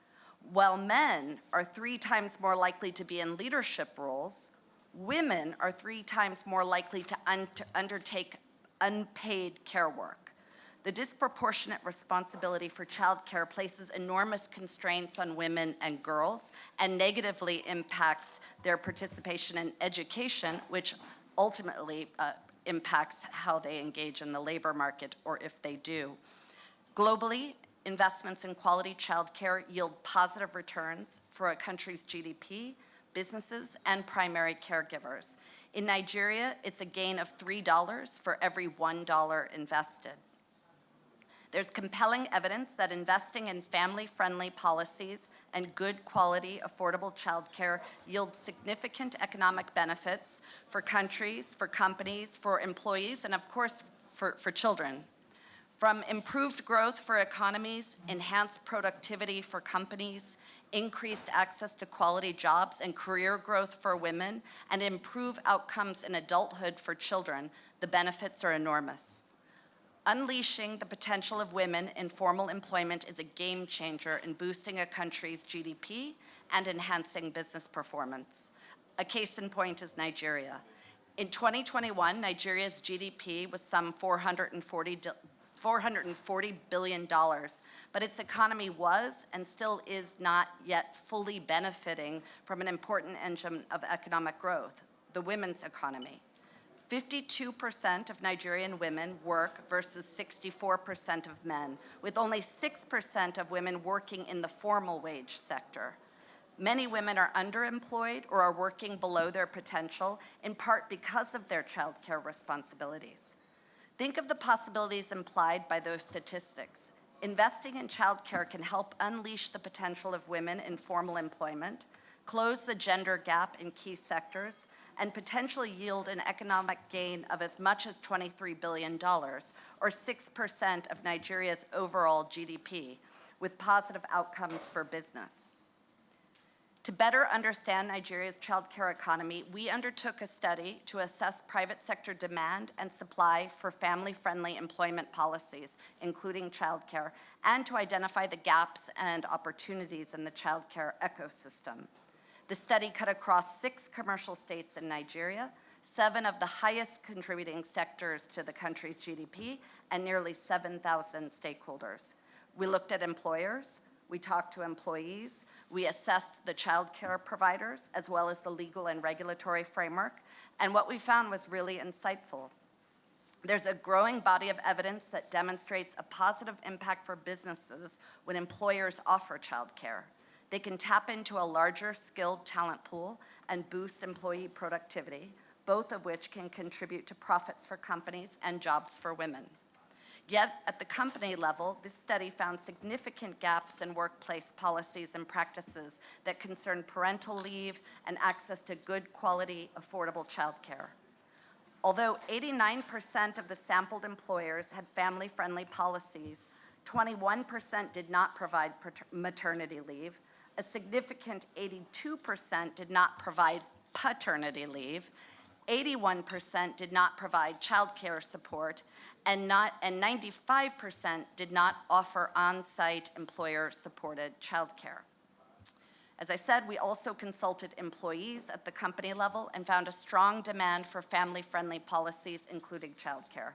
Speaker 8: While men are 3 times more likely to be in leadership roles, women are 3 times more likely to undertake unpaid care work. The disproportionate responsibility for childcare places enormous constraints on women and girls and negatively impacts their participation in education, which ultimately impacts how they engage in the labor market, or if they do. Globally, investments in quality childcare yield positive returns for a country's GDP, businesses, and primary caregivers. In Nigeria, it's a gain of $3 for every $1 invested. There's compelling evidence that investing in family-friendly policies and good quality, affordable childcare yields significant economic benefits for countries, for companies, for employees, and of course, for children. From improved growth for economies, enhanced productivity for companies, increased access to quality jobs and career growth for women, and improved outcomes in adulthood for children, the benefits are enormous. Unleashing the potential of women in formal employment is a game changer in boosting a country's GDP and enhancing business performance. A case in point is Nigeria. In 2021, Nigeria's GDP was some $440 billion, but its economy was and still is not yet fully benefiting from an important engine of economic growth, the women's economy. 52% of Nigerian women work versus 64% of men, with only 6% of women working in the formal wage sector. Many women are underemployed or are working below their potential, in part because of their childcare responsibilities. Think of the possibilities implied by those statistics. Investing in childcare can help unleash the potential of women in formal employment, close the gender gap in key sectors, and potentially yield an economic gain of as much as $23 billion, or 6% of Nigeria's overall GDP, with positive outcomes for business. To better understand Nigeria's childcare economy, we undertook a study to assess private sector demand and supply for family-friendly employment policies, including childcare, and to identify the gaps and opportunities in the childcare ecosystem. The study cut across 6 commercial states in Nigeria, 7 of the highest contributing sectors to the country's GDP, and nearly 7,000 stakeholders. We looked at employers, we talked to employees, we assessed the child care providers, as well as the legal and regulatory framework, and what we found was really insightful. There's a growing body of evidence that demonstrates a positive impact for businesses when employers offer child care. They can tap into a larger skilled talent pool and boost employee productivity, both of which can contribute to profits for companies and jobs for women. Yet, at the company level, this study found significant gaps in workplace policies and practices that concern parental leave and access to good quality, affordable childcare. Although 89% of the sampled employers had family-friendly policies, 21% did not provide maternity leave, a significant 82% did not provide paternity leave, 81% did not provide childcare support, and 95% did not offer on-site employer-supported childcare. As I said, we also consulted employees at the company level and found a strong demand for family-friendly policies, including childcare.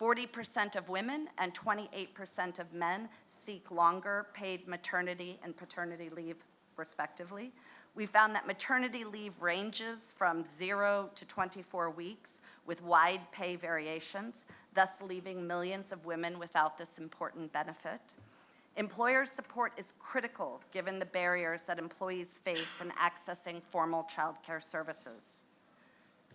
Speaker 8: 40% of women and 28% of men seek longer paid maternity and paternity leave, respectively. We found that maternity leave ranges from 0 to 24 weeks with wide pay variations, thus leaving millions of women without this important benefit. Employer support is critical given the barriers that employees face in accessing formal childcare services.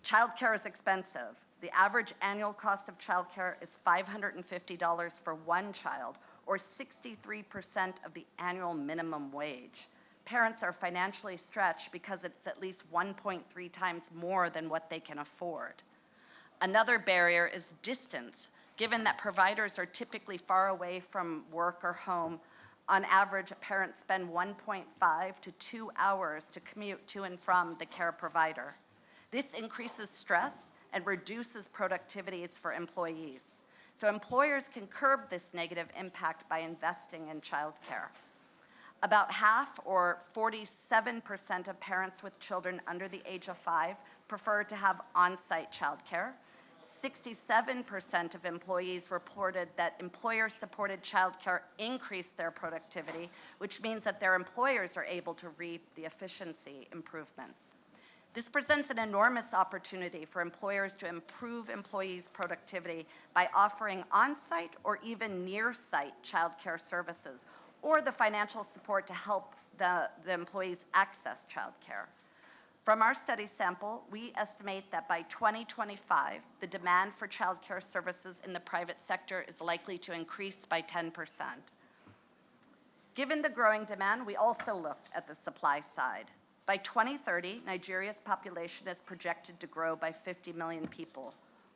Speaker 8: Childcare is expensive. The average annual cost of childcare is $550 for one child, or 63% of the annual minimum wage. Parents are financially stretched because it's at least 1.3 times more than what they can afford. Another barrier is distance. Given that providers are typically far away from work or home, on average, parents spend 1.5 to 2 hours to commute to and from the care provider. This increases stress and reduces productivities for employees. So employers can curb this negative impact by investing in childcare. About half, or 47% of parents with children under the age of 5 prefer to have on-site childcare. 67% of employees reported that employer-supported childcare increased their productivity, which means that their employers are able to reap the efficiency improvements. This presents an enormous opportunity for employers to improve employees' productivity by offering on-site or even near-site childcare services, or the financial support to help the employees access childcare. From our study sample, we estimate that by 2025, the demand for childcare services in the private sector is likely to increase by 10%. Given the growing demand, we also looked at the supply side. By 2030, Nigeria's population is projected to grow by 50 million people.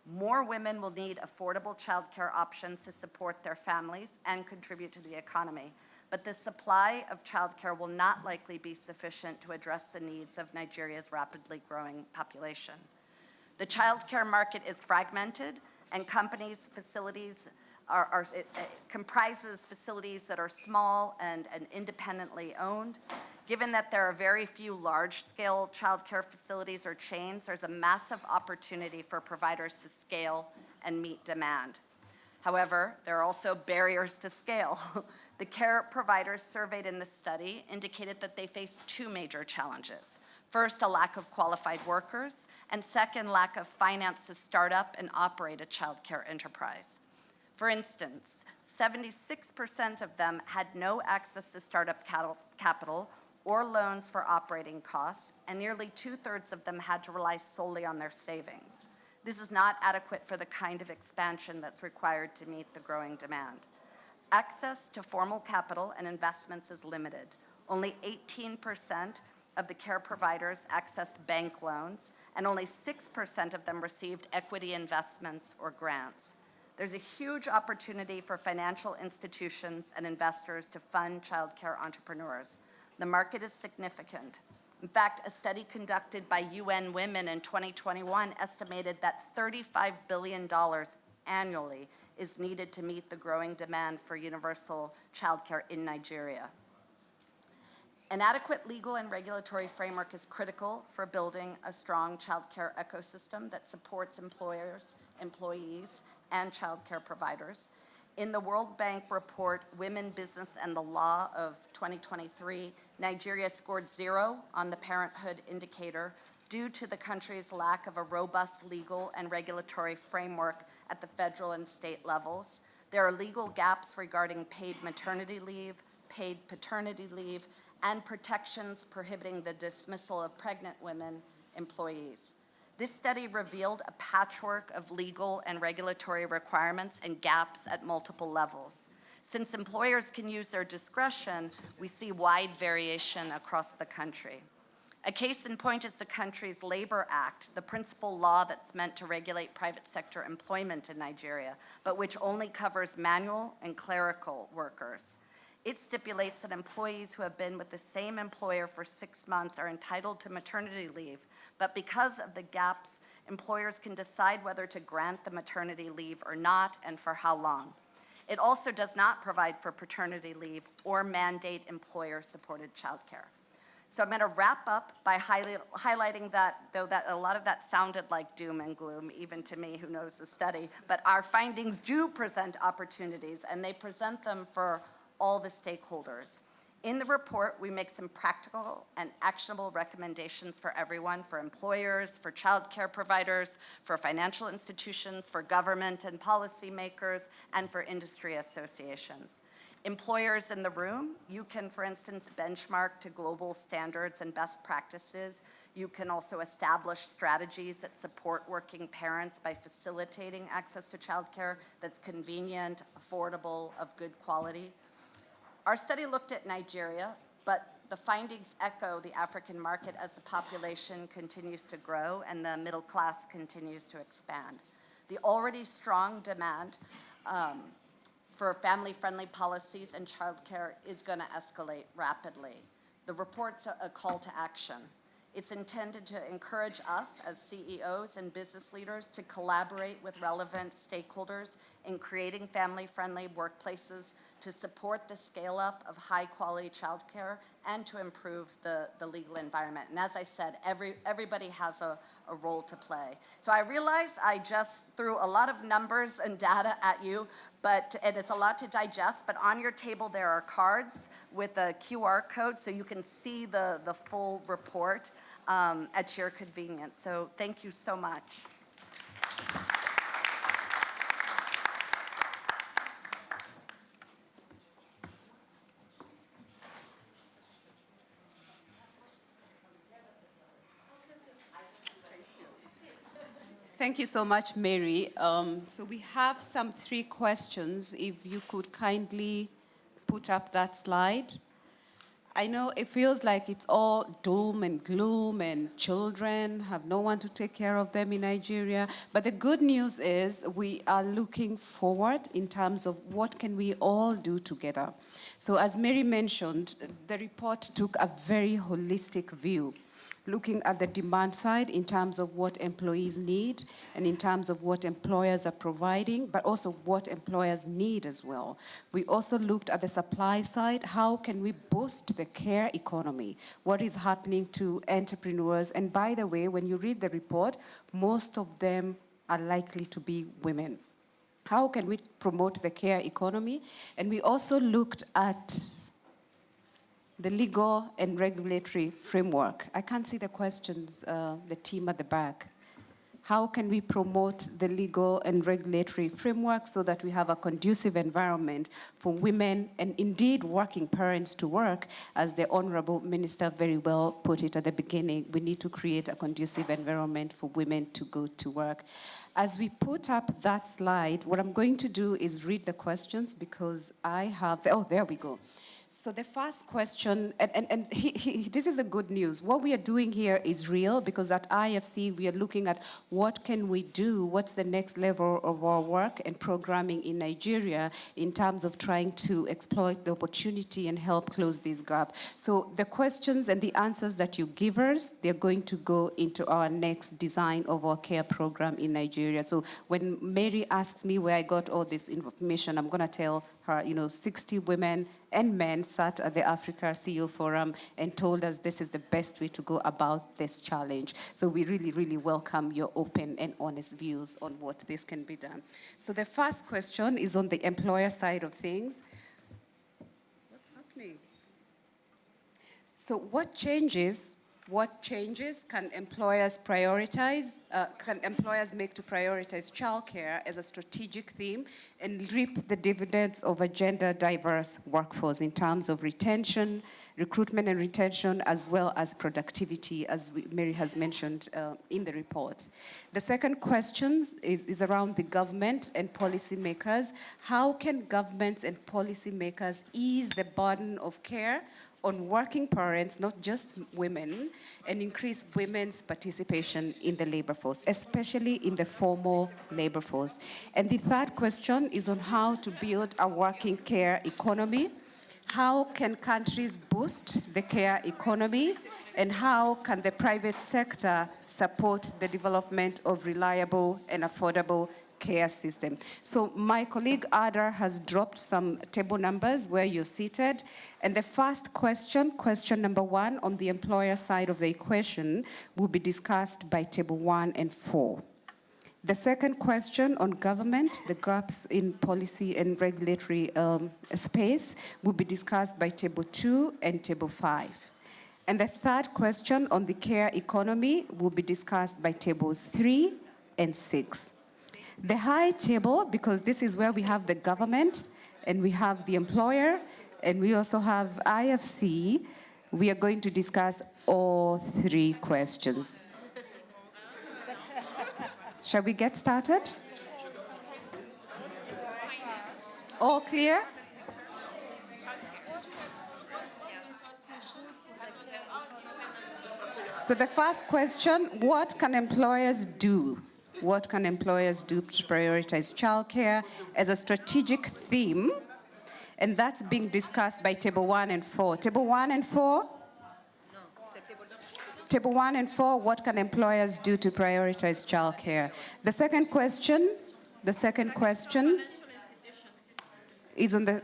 Speaker 8: More women will need affordable childcare options to support their families and contribute to the economy. But the supply of childcare will not likely be sufficient to address the needs of Nigeria's rapidly growing population. The childcare market is fragmented, and companies' facilities comprises facilities that are small and independently owned. Given that there are very few large-scale childcare facilities or chains, there's a massive opportunity for providers to scale and meet demand. However, there are also barriers to scale. The care providers surveyed in this study indicated that they face two major challenges. First, a lack of qualified workers, and second, lack of finance to start up and operate a childcare enterprise. For instance, 76% of them had no access to startup capital or loans for operating costs, and nearly 2/3 of them had to rely solely on their savings. This is not adequate for the kind of expansion that's required to meet the growing demand. Access to formal capital and investments is limited. Only 18% of the care providers accessed bank loans, and only 6% of them received equity investments or grants. There's a huge opportunity for financial institutions and investors to fund childcare entrepreneurs. The market is significant. In fact, a study conducted by UN Women in 2021 estimated that $35 billion annually is needed to meet the growing demand for universal childcare in Nigeria. An adequate legal and regulatory framework is critical for building a strong childcare ecosystem that supports employers, employees, and childcare providers. In the World Bank report, Women, Business, and the Law of 2023, Nigeria scored 0 on the parenthood indicator due to the country's lack of a robust legal and regulatory framework at the federal and state levels. There are legal gaps regarding paid maternity leave, paid paternity leave, and protections prohibiting the dismissal of pregnant women employees. This study revealed a patchwork of legal and regulatory requirements and gaps at multiple levels. Since employers can use their discretion, we see wide variation across the country. A case in point is the country's Labor Act, the principal law that's meant to regulate private sector employment in Nigeria, but which only covers manual and clerical workers. It stipulates that employees who have been with the same employer for 6 months are entitled to maternity leave, but because of the gaps, employers can decide whether to grant the maternity leave or not, and for how long. It also does not provide for paternity leave or mandate employer-supported childcare. So I'm going to wrap up by highlighting that, though that a lot of that sounded like doom and gloom, even to me who knows the study, but our findings do present opportunities, and they present them for all the stakeholders. In the report, we make some practical and actionable recommendations for everyone, for employers, for childcare providers, for financial institutions, for government and policymakers, and for industry associations. Employers in the room, you can, for instance, benchmark to global standards and best practices. You can also establish strategies that support working parents by facilitating access to childcare that's convenient, affordable, of good quality. Our study looked at Nigeria, but the findings echo the African market as the population continues to grow and the middle class continues to expand. The already strong demand for family-friendly policies and childcare is going to escalate rapidly. The report's a call to action. It's intended to encourage us as CEOs and business leaders to collaborate with relevant stakeholders in creating family-friendly workplaces to support the scale-up of high-quality childcare and to improve the legal environment. And as I said, everybody has a role to play. So I realize I just threw a lot of numbers and data at you, and it's a lot to digest, but on your table there are cards with a QR code so you can see the full report at your convenience. So thank you so much.
Speaker 7: Thank you so much, Mary. So we have some 3 questions. If you could kindly put up that slide. I know it feels like it's all doom and gloom and children have no one to take care of them in Nigeria. But the good news is we are looking forward in terms of what can we all do together. So as Mary mentioned, the report took a very holistic view, looking at the demand side in terms of what employees need and in terms of what employers are providing, but also what employers need as well. We also looked at the supply side. How can we boost the care economy? What is happening to entrepreneurs? And by the way, when you read the report, most of them are likely to be women. How can we promote the care economy? And we also looked at the legal and regulatory framework. I can't see the questions, the team at the back. How can we promote the legal and regulatory framework so that we have a conducive environment for women and indeed working parents to work? As the Honorable Minister very well put it at the beginning, we need to create a conducive environment for women to go to work. As we put up that slide, what I'm going to do is read the questions because I have, there we go. So the first question, and this is the good news. What we are doing here is real because at IFC we are looking at what can we do, what's the next level of our work and programming in Nigeria in terms of trying to exploit the opportunity and help close this gap. So the questions and the answers that you give us, they're going to go into our next design of our care program in Nigeria. So when Mary asks me where I got all this information, I'm going to tell her, 60 women and men sat at the Africa CEO Forum and told us this is the best way to go about this challenge. So we really, really welcome your open and honest views on what this can be done. So the first question is on the employer side of things. What's happening? So what changes can employers prioritize? Can employers make to prioritize childcare as a strategic theme and reap the dividends of a gender-diverse workforce in terms of retention, recruitment and retention, as well as productivity, as Mary has mentioned in the report? The second question is around the government and policymakers. How can governments and policymakers ease the burden of care on working parents, not just women, and increase women's participation in the labor force, especially in the formal labor force? And the third question is on how to build a working care economy. How can countries boost the care economy? And how can the private sector support the development of reliable and affordable care system? So my colleague Ada has dropped some table numbers where you're seated. And the first question number 1 on the employer side of the equation, will be discussed by table 1 and 4. The second question on government, the gaps in policy and regulatory space, will be discussed by table 2 and table 5. And the third question on the care economy will be discussed by tables 3 and 6. The high table, because this is where we have the government and we have the employer and we also have IFC, we are going to discuss all 3 questions. Shall we get started? All clear? So the first question, what can employers do? what can employers do to prioritize childcare as a strategic theme, and that's being discussed by Table 1 and 4. Table 1 and 4? Table 1 and 4, what can employers do to prioritize childcare? The second question is on the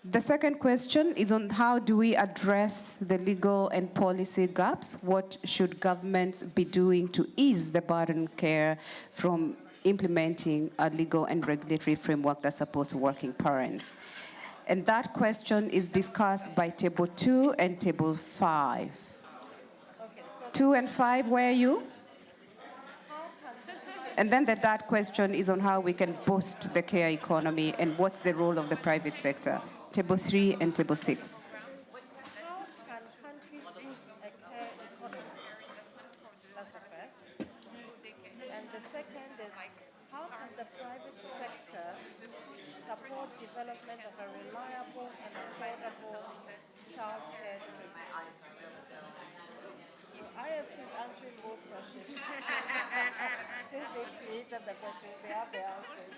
Speaker 7: The second question is on how do we address the legal and policy gaps? What should governments be doing to ease the burden of care from implementing a legal and regulatory framework that supports working parents? And that question is discussed by Table 2 and Table 5. 2 and 5, where are you? And then the third question is on how we can boost the care economy and what's the role of the private sector. Table 3 and Table 6.
Speaker 9: How can countries boost a care economy? That's the first. And the second is, how can the private sector support development of a reliable and affordable child care system? I have been answering both questions. Since they created the question, they have the answers.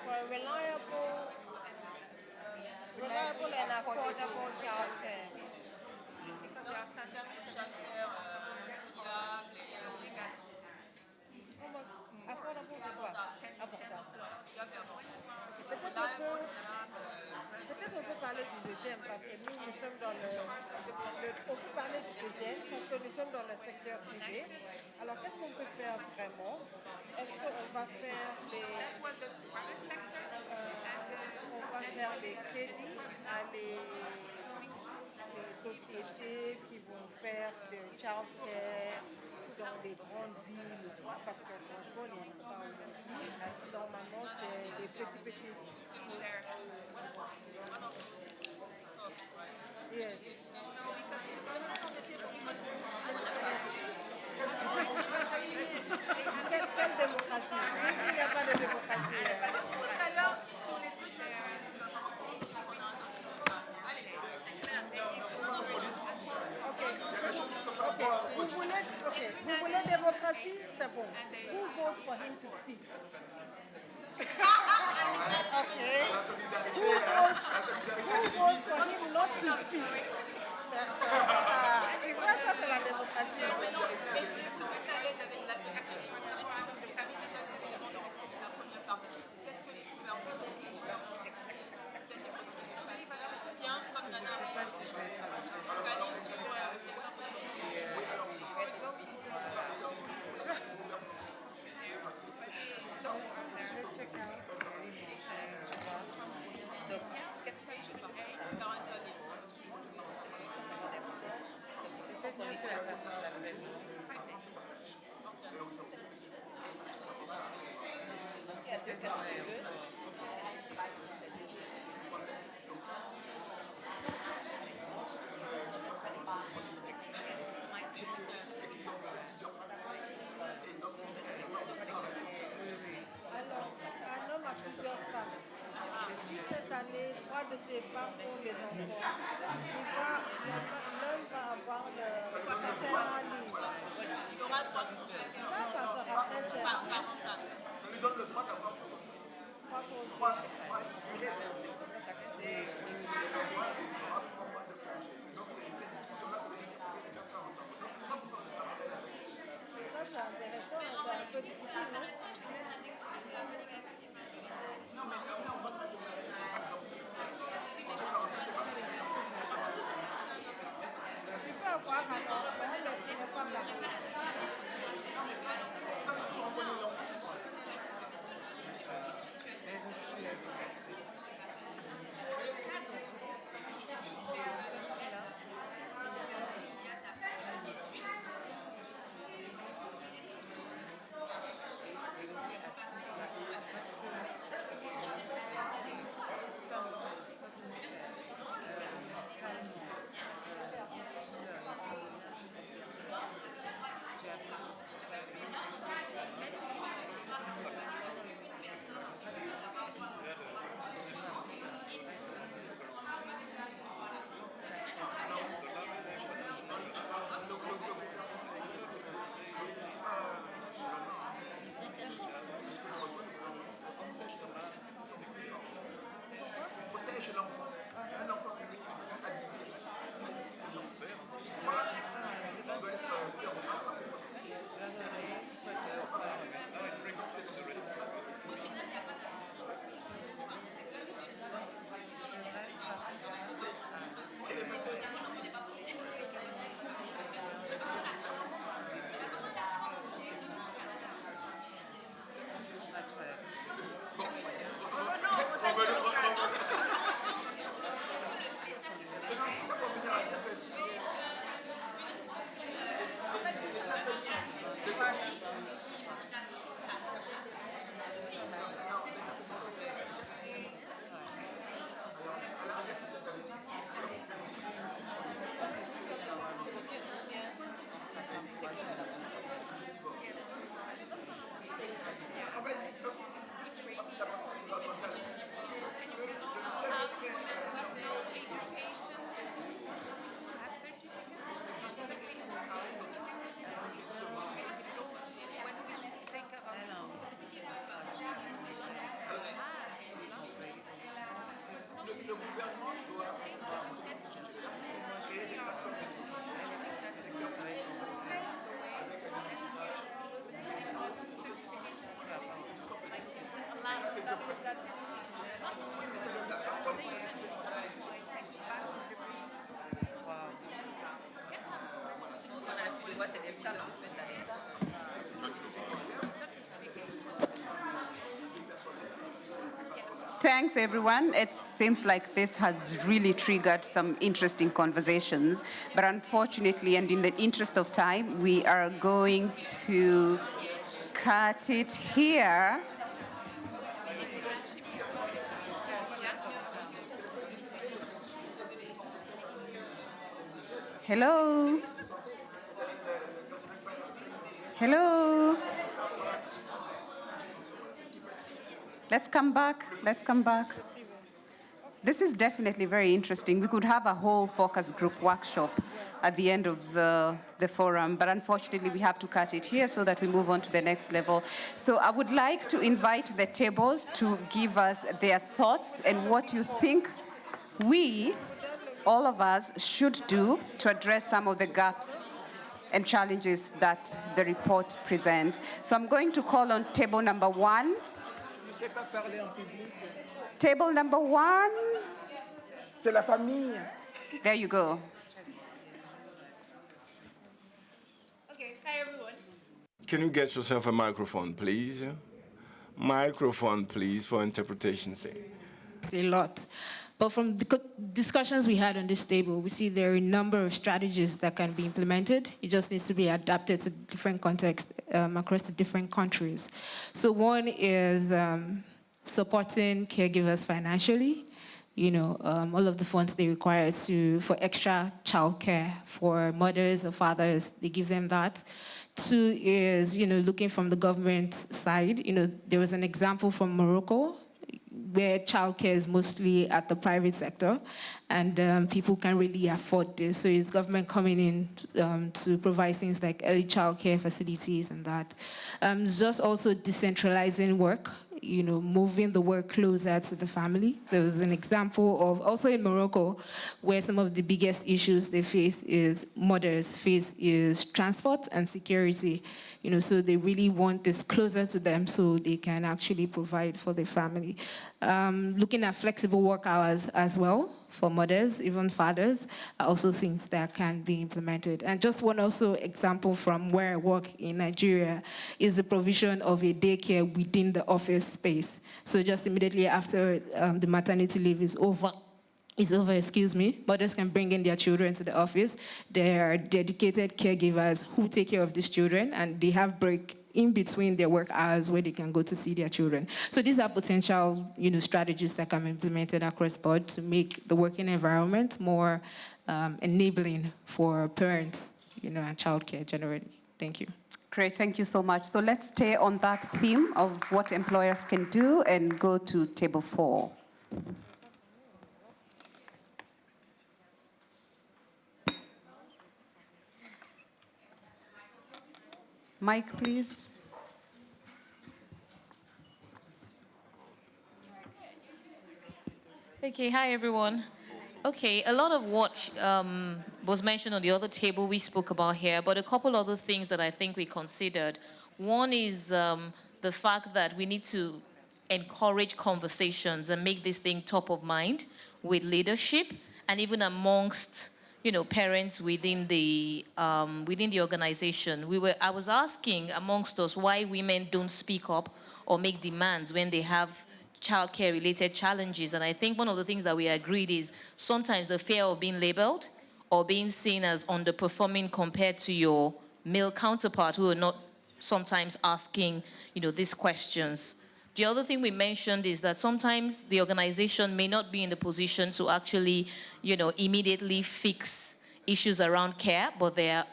Speaker 9: For reliable and affordable childcare. Affordable, c'est quoi? Abordable. Peut-être on peut parler du deuxième parce que nous sommes dans on peut parler du deuxième parce que nous sommes dans le secteur privé. Alors qu'est-ce qu'on peut faire vraiment? Est-ce qu'on va faire des crédits à les sociétés qui vont faire de childcare dans les grandes villes, parce que franchement, il n'y en a pas aujourd'hui. Normalement, c'est des petits. Yes. Quelle démocratie? Il n'y a pas de démocratie.
Speaker 10: Tout à l'heure, sur les deux thèmes, c'était des informations aussi qu'on a entendu. Allez.
Speaker 9: Vous voulez démocratie? C'est bon. Who votes for him to speak? Okay. Who votes for him not to speak? Et moi, ça, c'est la démocratie.
Speaker 10: Mais non, mais vous êtes à l'aise avec l'application. Est-ce que vous avez déjà des éléments de réponse sur la première partie? Qu'est-ce que les gouvernements
Speaker 9: Alors, un homme a plusieurs femmes. Si cette année, 3 de ses femmes ont des enfants, l'homme va avoir le maternal leave.
Speaker 10: Il y aura 3 conséquences
Speaker 9: Ça sera très cher.
Speaker 10: par parental.
Speaker 9: Ça lui donne le droit d'avoir 3 Ça, c'est intéressant, c'est un peu difficile, non? Tu peux avoir un enfant, mais tu n'es pas marié.
Speaker 7: Thanks, everyone. It seems like this has really triggered some interesting conversations. But unfortunately, and in the interest of time, we are going to cut it here. Hello? Hello? Let's come back. Let's come back. This is definitely very interesting. We could have a whole focus group workshop at the end of the forum, but unfortunately we have to cut it here so that we move on to the next level. So I would like to invite the tables to give us their thoughts and what you think we, all of us, should do to address some of the gaps and challenges that the report presents. So I'm going to call on table number 1. Table number 1.
Speaker 11: C'est la famille.
Speaker 7: There you go.
Speaker 10: Okay, hi everyone.
Speaker 3: Can you get yourself a microphone, please? Microphone, please, for interpretation sake.
Speaker 12: A lot. But from the discussions we had on this table, we see there are a number of strategies that can be implemented. It just needs to be adapted to different contexts across the different countries. So one is supporting caregivers financially. All of the funds they require for extra childcare for mothers or fathers, they give them that. 2 is, looking from the government side. There was an example from Morocco where childcare is mostly at the private sector, and people can really afford this. So it's government coming in to provide things like early childcare facilities and that. Just also decentralizing work, moving the work closer to the family. There was an example of, also in Morocco, where some of the biggest issues they face is transport and security. So they really want this closer to them so they can actually provide for their family. Looking at flexible work hours as well for mothers, even fathers, are also things that can be implemented. And just one also example from where I work in Nigeria is the provision of a daycare within the office space. So just immediately after the maternity leave is over, mothers can bring in their children to the office. There are dedicated caregivers who take care of these children, and they have break in between their work hours where they can go to see their children. So these are potential, strategies that can be implemented across board to make the working environment more enabling for parents, and childcare generally. Thank you.
Speaker 7: Great, thank you so much. So let's stay on that theme of what employers can do and go to table 4. Mike, please.
Speaker 13: Okay, hi everyone. Okay, a lot of what was mentioned on the other table we spoke about here, but a couple other things that I think we considered. One is the fact that we need to encourage conversations and make this thing top of mind with leadership and even amongst parents within the organization. I was asking amongst us why women don't speak up or make demands when they have childcare related challenges. And I think one of the things that we agreed is sometimes the fear of being labeled or being seen as underperforming compared to your male counterpart who are not sometimes asking, these questions. The other thing we mentioned is that sometimes the organization may not be in the position to actually, immediately fix issues around care, but there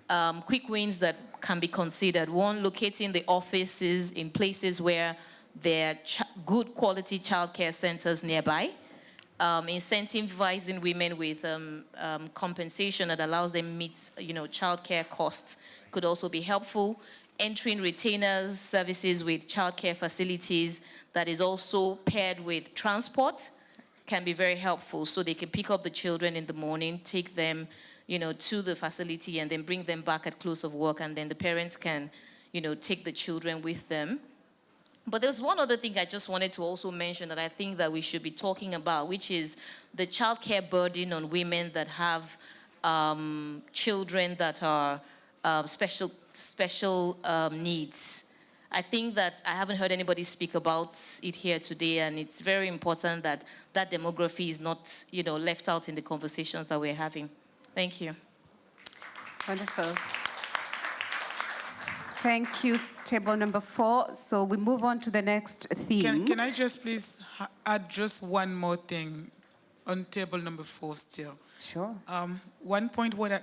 Speaker 13: are quick wins that can be considered. One, locating the offices in places where there are good quality childcare centers nearby. Incentivizing women with compensation that allows them meet, childcare costs could also be helpful. Entering retainers services with childcare facilities that is also paired with transport can be very helpful. So they can pick up the children in the morning, take them, to the facility, and then bring them back at close of work, and then the parents can, take the children with them. But there's one other thing I just wanted to also mention that I think that we should be talking about, which is the childcare burden on women that have children that are special needs. I think that I haven't heard anybody speak about it here today, and it's very important that that demography is not, left out in the conversations that we're having. Thank you.
Speaker 7: Wonderful. Thank you, table number 4. So we move on to the next theme.
Speaker 14: Can I just please add just one more thing on table number 4 still?
Speaker 7: Sure.
Speaker 14: One point where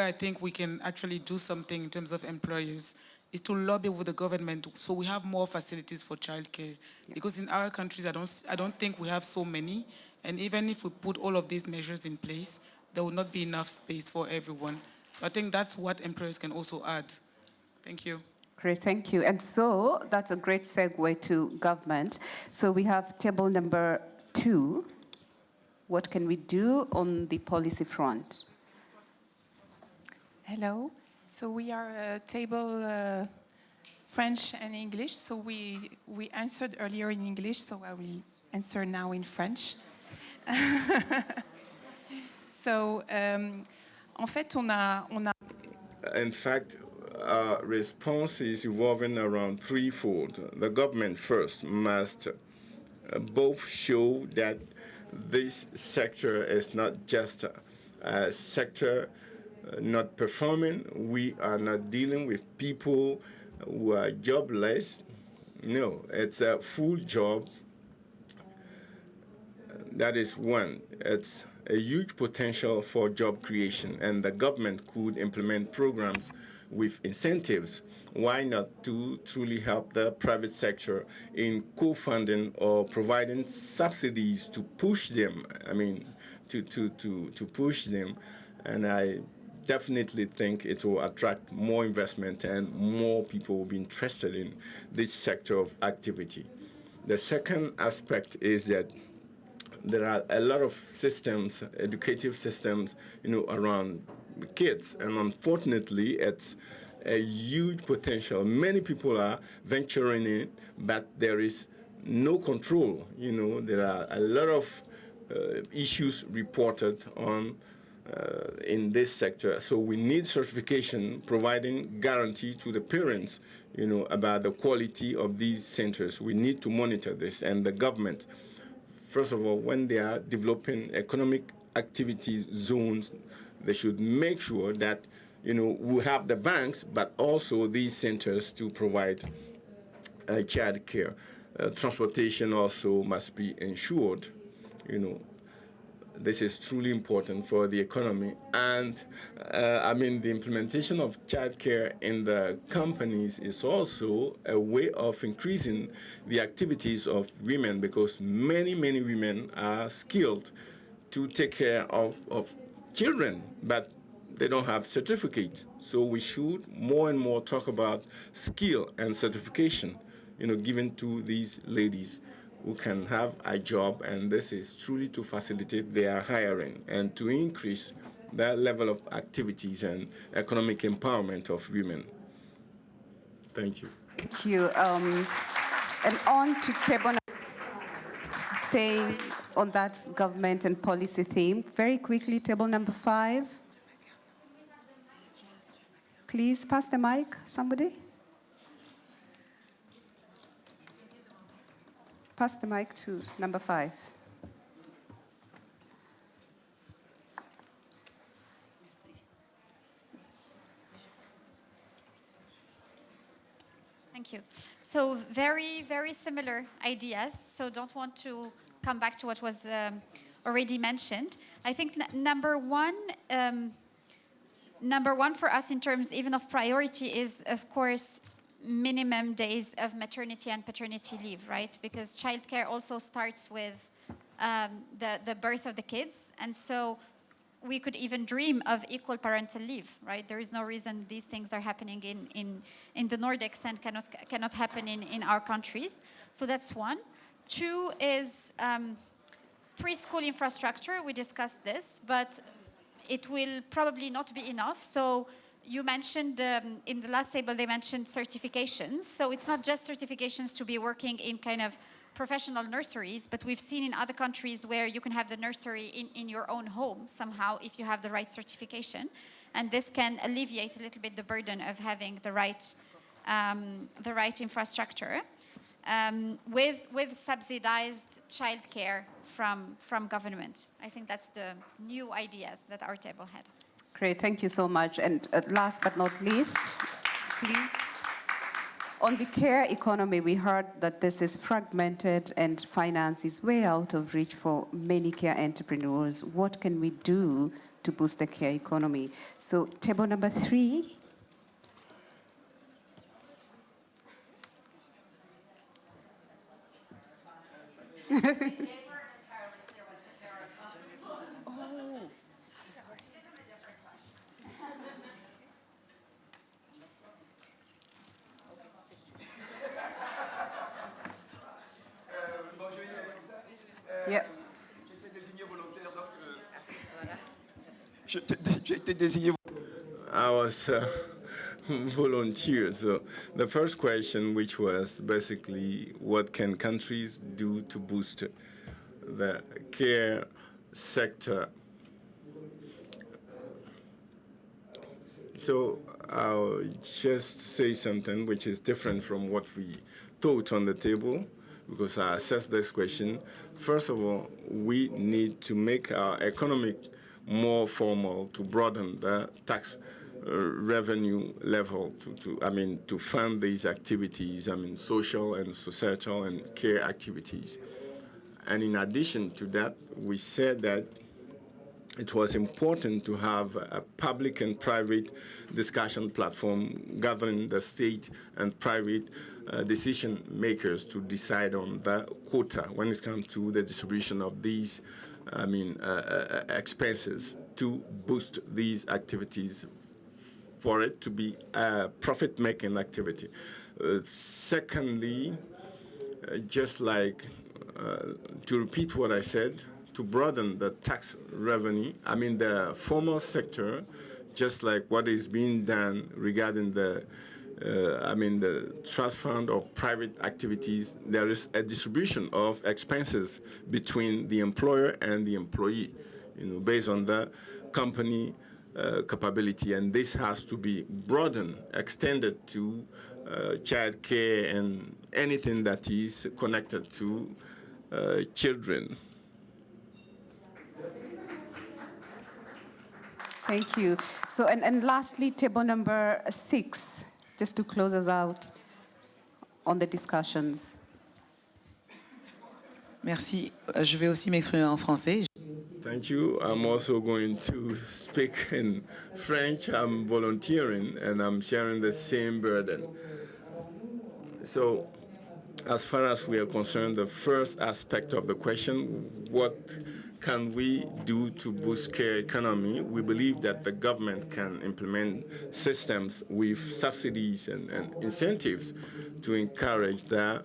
Speaker 14: I think we can actually do something in terms of employers is to lobby with the government so we have more facilities for childcare. Yeah. Because in our countries, I don't think we have so many. And even if we put all of these measures in place, there will not be enough space for everyone. So I think that's what employers can also add. Thank you.
Speaker 7: Great, thank you. And so that's a great segue to government. So we have table number 2. What can we do on the policy front?
Speaker 15: Hello. So we are table French and English. So we answered earlier in English, so I will answer now in French. So, en fait, on a...
Speaker 3: In fact, our response is evolving around threefold. The government first must both show that this sector is not just a sector not performing. We are not dealing with people who are jobless. No, it's a full job. That is one. It's a huge potential for job creation, and the government could implement programs with incentives. Why not to truly help the private sector in co-funding or providing subsidies to push them? I mean, to push them, and I definitely think it will attract more investment and more people will be interested in this sector of activity. The second aspect is that there are a lot of systems, educative systems, around kids, and unfortunately, it's a huge potential. Many people are venturing in, but there is no control. There are a lot of issues reported on in this sector. So we need certification providing guarantee to the parents, about the quality of these centers. We need to monitor this, and the government, first of all, when they are developing economic activity zones, they should make sure that, we have the banks, but also these centers to provide child care. Transportation also must be ensured. This is truly important for the economy. And the implementation of childcare in the companies is also a way of increasing the activities of women, because many, many women are skilled to take care of children, but they don't have certificate. So we should more and more talk about skill and certification, given to these ladies who can have a job, and this is truly to facilitate their hiring and to increase that level of activities and economic empowerment of women. Thank you.
Speaker 7: Thank you. And on to table, staying on that government and policy theme, very quickly, table number 5. Please pass the mic, somebody. Pass the mic to number 5.
Speaker 16: Thank you. So very, very similar ideas. So don't want to come back to what was already mentioned. I think number one for us in terms even of priority is, of course, minimum days of maternity and paternity leave, right? Because childcare also starts with the birth of the kids. And so we could even dream of equal parental leave, right? There is no reason these things are happening in the Nordics and cannot happen in our countries. So that's one. 2 is preschool infrastructure. We discussed this, but it will probably not be enough. So you mentioned, in the last table, they mentioned certifications. So it's not just certifications to be working in kind of professional nurseries, but we've seen in other countries where you can have the nursery in your own home somehow if you have the right certification. And this can alleviate a little bit the burden of having the right infrastructure. With subsidized childcare from government. I think that's the new ideas that our table had.
Speaker 7: Great, thank you so much. And last but not least, please. On the care economy, we heard that this is fragmented and finance is way out of reach for many care entrepreneurs. What can we do to boost the care economy? So table number 3.
Speaker 11: Yeah.
Speaker 3: I was volunteer. So the first question, which was basically what can countries do to boost the care sector? So I'll just say something which is different from what we thought on the table, because I assessed this question. First of all, we need to make our economic more formal to broaden the tax revenue level to fund these activities, social and societal and care activities. And in addition to that, we said that it was important to have a public and private discussion platform gathering the state and private decision makers to decide on the quota when it comes to the distribution of these expenses to boost these activities for it to be a profit-making activity. Secondly, just like to repeat what I said, to broaden the tax revenue, the formal sector, just like what is being done regarding the trust fund of private activities, there is a distribution of expenses between the employer and the employee, based on the company capability, and this has to be broadened, extended to child care and anything that is connected to children.
Speaker 7: Thank you. So, and lastly, table number 6, just to close us out on the discussions.
Speaker 17: Merci. Je vais aussi m'exprimer en français.
Speaker 3: Thank you. I'm also going to speak in French. I'm volunteering and I'm sharing the same burden. So, as far as we are concerned, the first aspect of the question, what can we do to boost care economy? We believe that the government can implement systems with subsidies and incentives to encourage the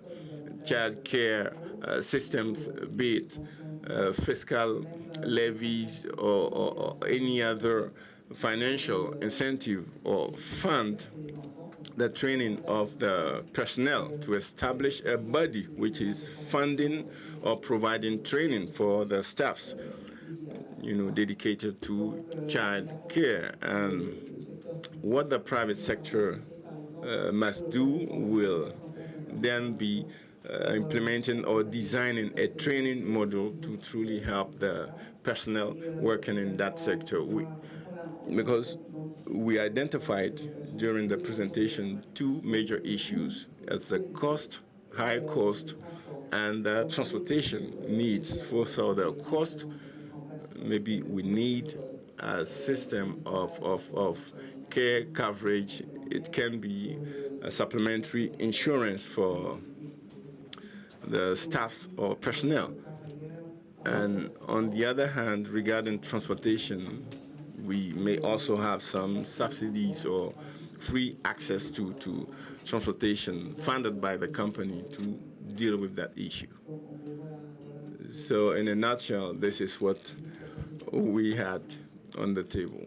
Speaker 3: child care systems, be it fiscal levies or any other financial incentive or fund the training of the personnel to establish a body which is funding or providing training for the staffs, dedicated to child care. And what the private sector must do will then be implementing or designing a training model to truly help the personnel working in that sector. Because we identified during the presentation 2 major issues. It's the cost, high cost, and the transportation needs. For the cost, maybe we need a system of care coverage. It can be a supplementary insurance for the staffs or personnel. And on the other hand, regarding transportation, we may also have some subsidies or free access to transportation funded by the company to deal with that issue. So in a nutshell, this is what we had on the table.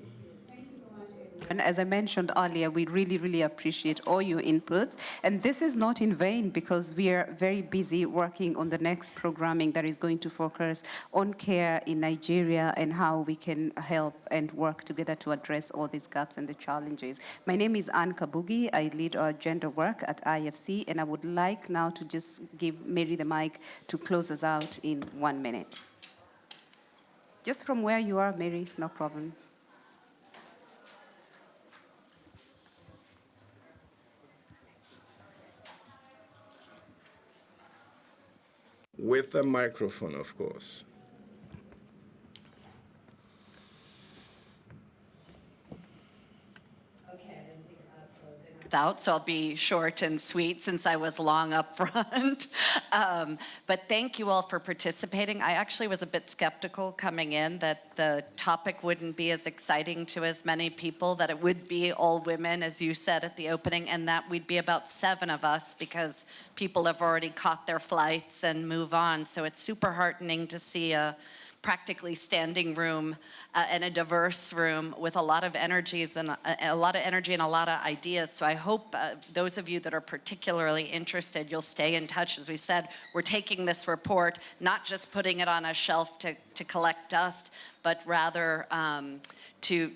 Speaker 7: And as I mentioned earlier, we really, really appreciate all your inputs. And this is not in vain, because we are very busy working on the next programming that is going to focus on care in Nigeria and how we can help and work together to address all these gaps and the challenges. My name is Anne Kabugi. I lead our gender work at IFC, and I would like now to just give Mary the mic to close us out in 1 minute. Just from where you are, Mary, no problem.
Speaker 3: With a microphone, of course.
Speaker 8: Out, so I'll be short and sweet since I was long up front. But thank you all for participating. I actually was a bit skeptical coming in that the topic wouldn't be as exciting to as many people, that it would be all women, as you said at the opening, and that we'd be about 7 of us because people have already caught their flights and move on. So it's super heartening to see a practically standing room and a diverse room with a lot of energies and a lot of energy and a lot of ideas. So I hope those of you that are particularly interested, you'll stay in touch. As we said, we're taking this report, not just putting it on a shelf to collect dust, but rather to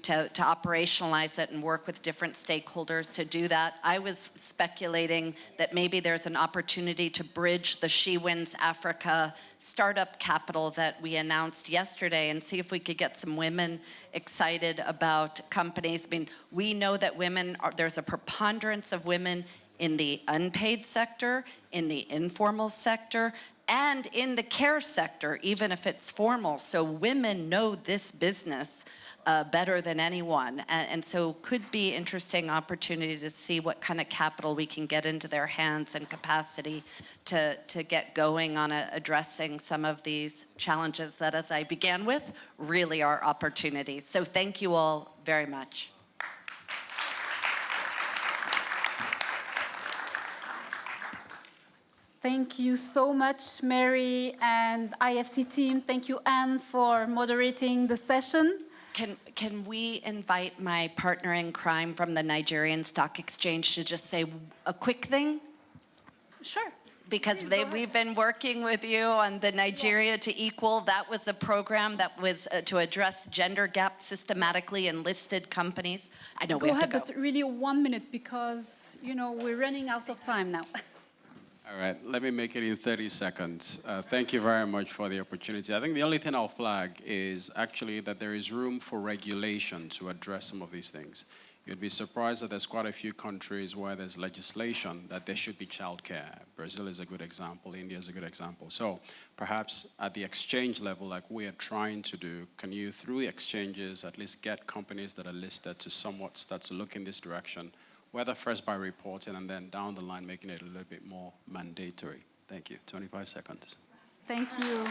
Speaker 8: operationalize it and work with different stakeholders to do that. I was speculating that maybe there's an opportunity to bridge the She Wins Africa startup capital that we announced yesterday and see if we could get some women excited about companies. I mean, we know that there's a preponderance of women in the unpaid sector, in the informal sector, and in the care sector, even if it's formal. So women know this business better than anyone. And so could be interesting opportunity to see what kind of capital we can get into their hands and capacity to get going on addressing some of these challenges that, as I began with, really are opportunities. So thank you all very much.
Speaker 1: Thank you so much, Mary and IFC team. Thank you, Anne, for moderating the session.
Speaker 8: Can we invite my partner in crime from the Nigerian Stock Exchange to just say a quick thing?
Speaker 1: Sure.
Speaker 8: Because we've been working with you on the Nigeria to Equal. That was a program that was to address gender gaps systematically in listed companies. I know we have to go.
Speaker 1: Go ahead, but really 1 minute because, we're running out of time now.
Speaker 18: All right, let me make it in 30 seconds. Thank you very much for the opportunity. I think the only thing I'll flag is actually that there is room for regulation to address some of these things. You'd be surprised that there's quite a few countries where there's legislation that there should be childcare. Brazil is a good example, India is a good example. So perhaps at the exchange level, like we are trying to do, can you, through the exchanges, at least get companies that are listed to somewhat start to look in this direction, whether first by reporting and then down the line making it a little bit more mandatory. Thank you. 25 seconds.
Speaker 1: Thank you.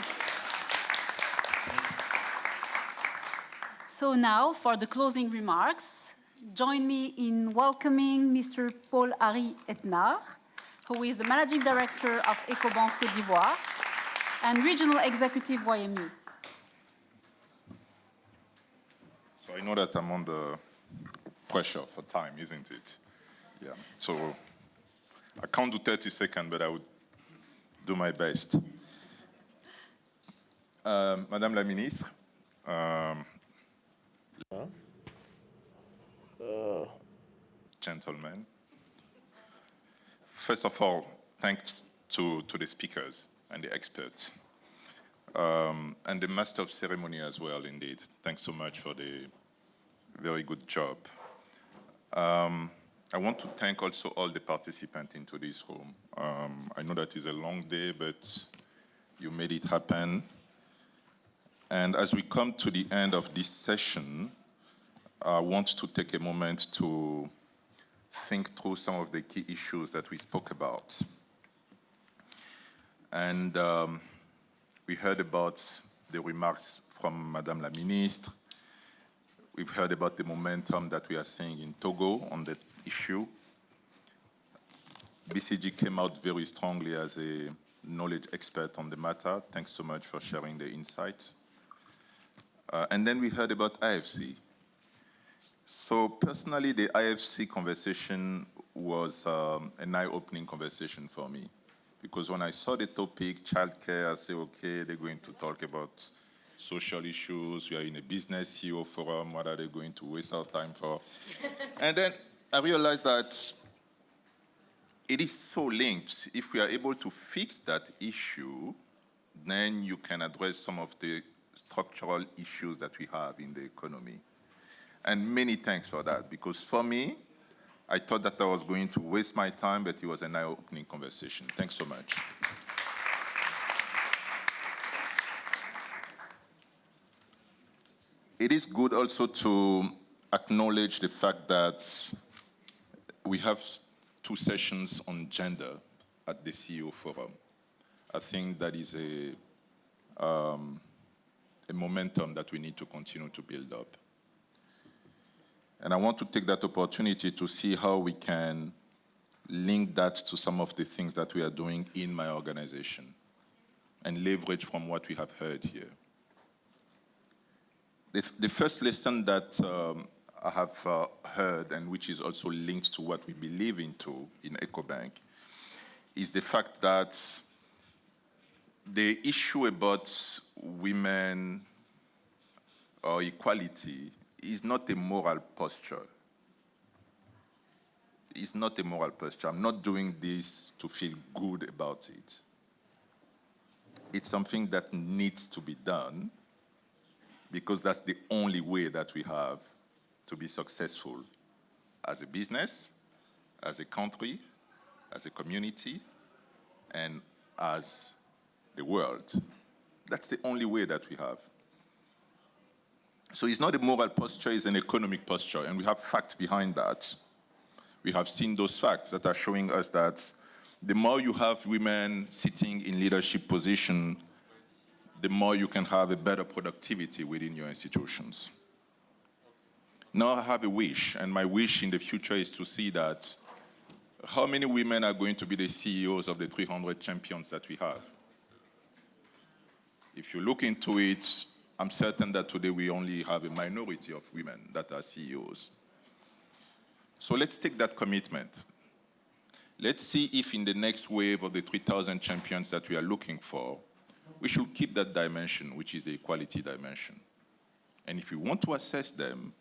Speaker 1: So now, for the closing remarks, join me in welcoming Mr. Paul-Henri Etnard, who is the Managing Director of Ecobank Côte d'Ivoire and Regional Executive YMU.
Speaker 19: So I know that I'm under pressure for time, isn't it? Yeah, so I can't do 30 seconds, but I would do my best. Madame la Ministre, gentlemen, first of all, thanks to the speakers and the experts, and the Master of Ceremony as well, indeed. Thanks so much for the very good job. I want to thank also all the participants into this room. I know that it's a long day, but you made it happen. And as we come to the end of this session, I want to take a moment to think through some of the key issues that we spoke about. And we heard about the remarks from Madame la Ministre. We've heard about the momentum that we are seeing in Togo on the issue. BCG came out very strongly as a knowledge expert on the matter. Thanks so much for sharing the insights. And then we heard about IFC. So personally, the IFC conversation was an eye-opening conversation for me. Because when I saw the topic, childcare, I said, okay, they're going to talk about social issues. We are in a business CEO forum. What are they going to waste our time for? And then I realized that it is so linked. If we are able to fix that issue, then you can address some of the structural issues that we have in the economy. And many thanks for that, because for me, I thought that I was going to waste my time, but it was an eye-opening conversation. Thanks so much. It is good also to acknowledge the fact that we have 2 sessions on gender at the CEO Forum. I think that is a momentum that we need to continue to build up. And I want to take that opportunity to see how we can link that to some of the things that we are doing in my organization and leverage from what we have heard here. The first lesson that I have heard, and which is also linked to what we believe into in EcoBank, is the fact that the issue about women or equality is not a moral posture. It's not a moral posture. I'm not doing this to feel good about it. It's something that needs to be done because that's the only way that we have to be successful as a business, as a country, as a community, and as the world. That's the only way that we have. So it's not a moral posture, it's an economic posture, and we have facts behind that. We have seen those facts that are showing us that the more you have women sitting in leadership position, the more you can have a better productivity within your institutions. Now I have a wish, and my wish in the future is to see that how many women are going to be the CEOs of the 300 champions that we have? If you look into it, I'm certain that today we only have a minority of women that are CEOs. So let's take that commitment. Let's see if in the next wave of the 3,000 champions that we are looking for, we should keep that dimension, which is the equality dimension. And if we want to assess them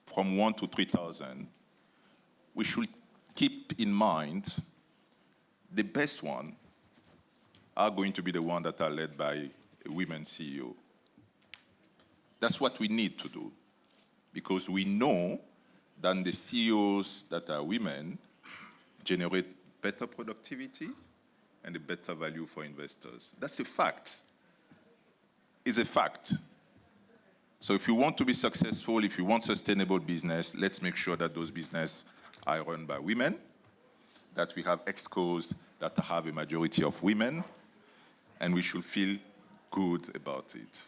Speaker 19: from 1 to 3,000, we should keep in mind the best one are going to be the ones that are led by a women CEO. That's what we need to do, because we know that the CEOs that are women generate better productivity and a better value for investors. That's a fact. It's a fact. So if you want to be successful, if you want sustainable business, let's make sure that those businesses are run by women, that we have excos that have a majority of women, and we should feel good about it.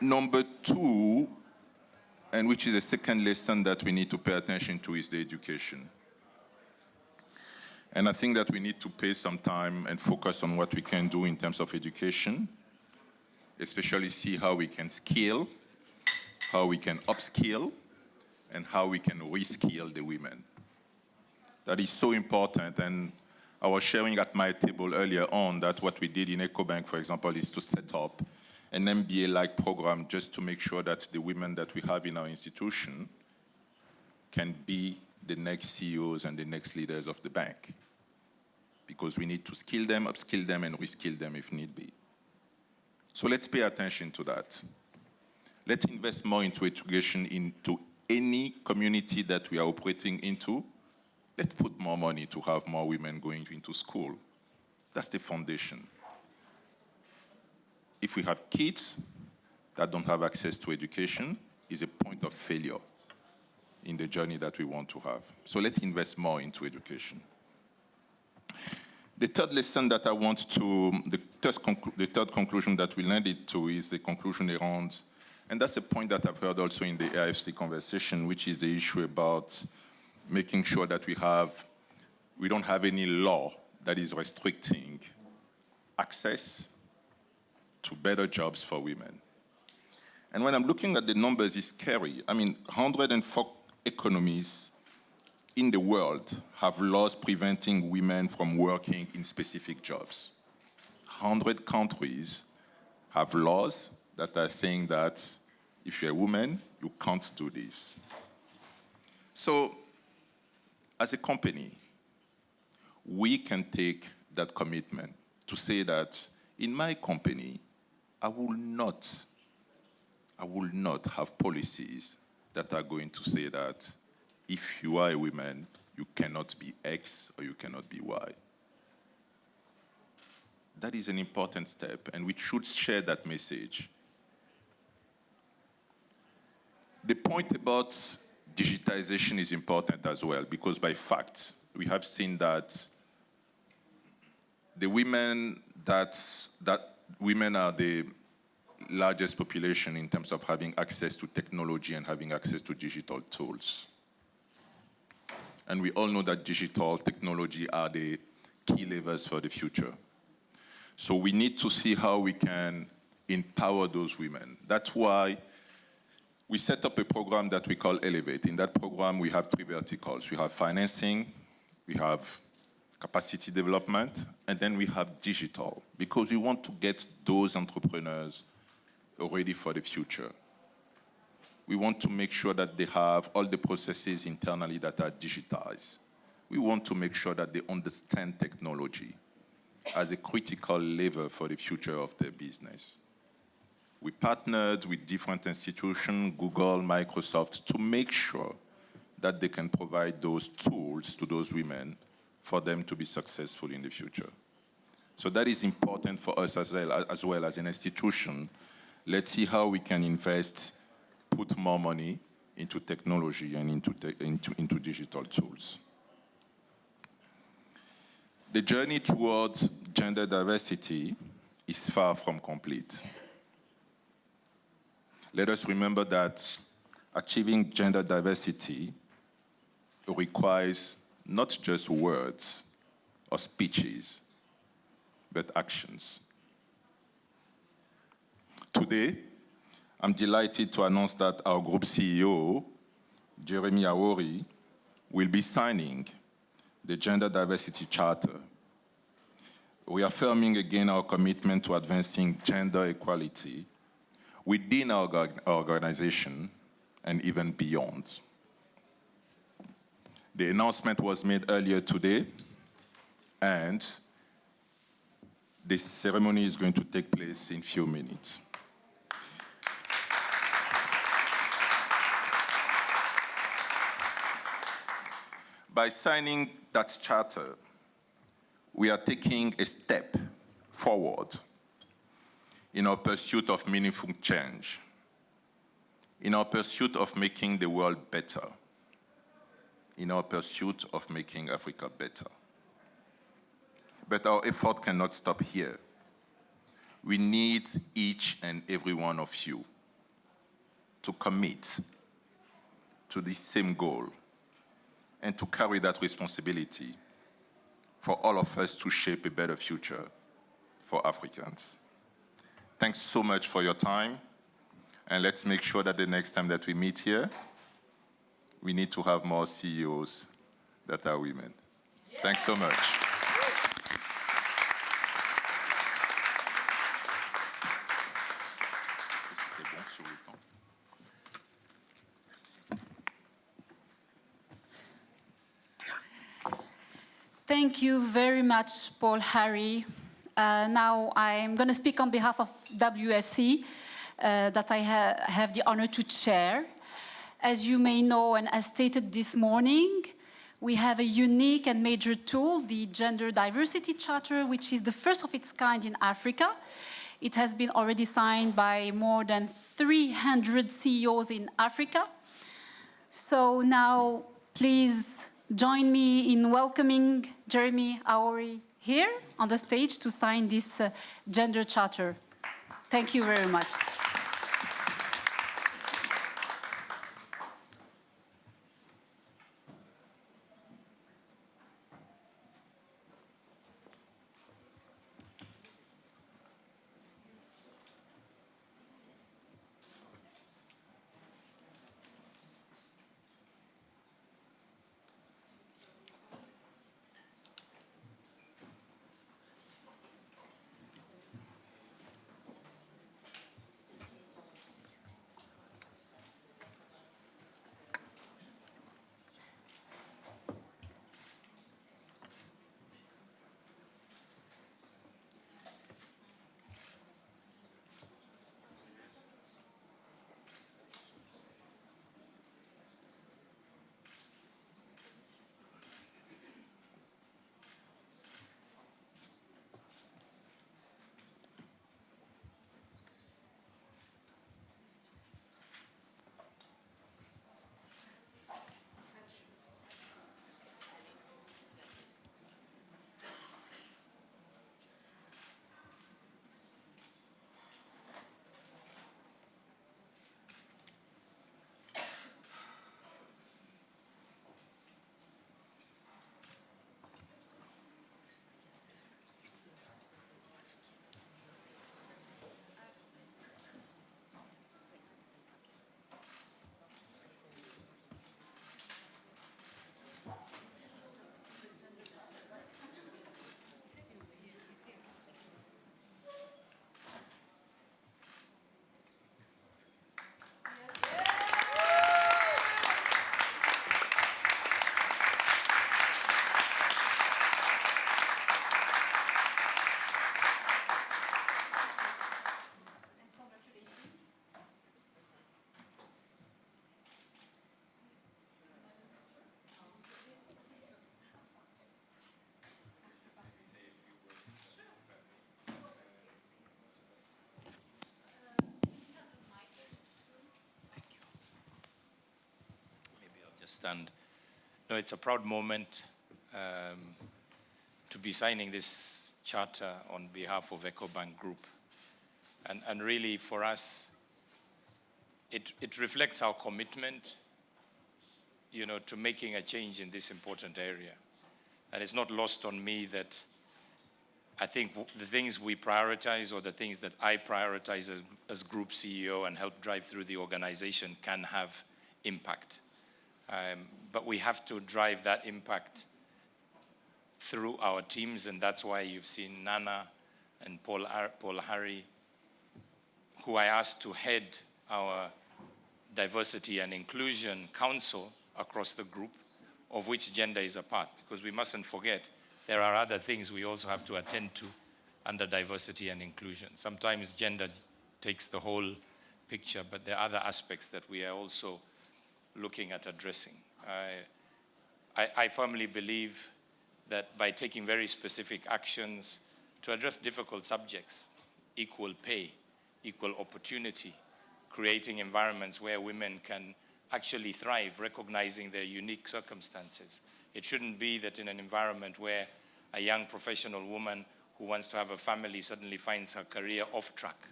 Speaker 19: Number two, and which is the second lesson that we need to pay attention to, is the education. And I think that we need to pay some time and focus on what we can do in terms of education, especially see how we can skill, how we can upskill, and how we can reskill the women. That is so important, and I was sharing at my table earlier on that what we did in EcoBank, for example, is to set up an MBA-like program just to make sure that the women that we have in our institution can be the next CEOs and the next leaders of the bank. Because we need to skill them, upskill them, and reskill them if need be. So let's pay attention to that. Let's invest more into education into any community that we are operating into. Let's put more money to have more women going into school. That's the foundation. If we have kids that don't have access to education, it's a point of failure in the journey that we want to have. So let's invest more into education. The third lesson that I want to, the third conclusion that we landed to is the conclusion around, and that's a point that I've heard also in the AFC conversation, which is the issue about making sure that we don't have any law that is restricting access to better jobs for women. And when I'm looking at the numbers, it's scary. I mean, 104 economies in the world have laws preventing women from working in specific jobs. 100 countries have laws that are saying that if you're a woman, you can't do this. So, as a company, we can take that commitment to say that in my company, I will not have policies that are going to say that if you are a woman, you cannot be X or you cannot be Y. That is an important step, and we should share that message. The point about digitization is important as well, because by fact, we have seen that the women women are the largest population in terms of having access to technology and having access to digital tools. And we all know that digital technology are the key levers for the future. So we need to see how we can empower those women. That's why we set up a program that we call Elevate. In that program, we have 3 verticals. We have financing, we have capacity development, and then we have digital, because we want to get those entrepreneurs ready for the future. We want to make sure that they have all the processes internally that are digitized. We want to make sure that they understand technology as a critical lever for the future of their business. We partnered with different institutions, Google, Microsoft, to make sure that they can provide those tools to those women for them to be successful in the future. So that is important for us as well as an institution. Let's see how we can invest, put more money into technology and into digital tools. The journey towards gender diversity is far from complete. Let us remember that achieving gender diversity requires not just words or speeches, but actions. Today, I'm delighted to announce that our group CEO, Jeremy Awori, will be signing the Gender Diversity Charter, reaffirming again our commitment to advancing gender equality within our organization and even beyond. The announcement was made earlier today, and this ceremony is going to take place in a few minutes. By signing that charter, we are taking a step forward in our pursuit of meaningful change, in our pursuit of making the world better, in our pursuit of making Africa better. But our effort cannot stop here. We need each and every one of you to commit to the same goal and to carry that responsibility for all of us to shape a better future for Africans. Thanks so much for your time, and let's make sure that the next time that we meet here, we need to have more CEOs that are women. Thanks so much.
Speaker 1: Thank you very much, Paul Harry. Now I'm going to speak on behalf of WFC that I have the honor to chair. As you may know, and as stated this morning, we have a unique and major tool, the Gender Diversity Charter, which is the first of its kind in Africa. It has been already signed by more than 300 CEOs in Africa. So now, please join me in welcoming Jeremy Awori here on the stage to sign this gender charter. Thank you very much.
Speaker 20: first. And no, it's a proud moment to be signing this charter on behalf of EcoBank Group. And really, for us, it reflects our commitment, to making a change in this important area. And it's not lost on me that I think the things we prioritize, or the things that I prioritize as group CEO and help drive through the organization, can have impact. But we have to drive that impact through our teams, and that's why you've seen Nana and Paul Harry, who I asked to head our Diversity and Inclusion Council across the group, of which gender is a part, because we mustn't forget there are other things we also have to attend to under diversity and inclusion. Sometimes gender takes the whole picture, but there are other aspects that we are also looking at addressing. I firmly believe that by taking very specific actions to address difficult subjects, equal pay, equal opportunity, creating environments where women can actually thrive, recognizing their unique circumstances. It shouldn't be that in an environment where a young professional woman who wants to have a family suddenly finds her career off track.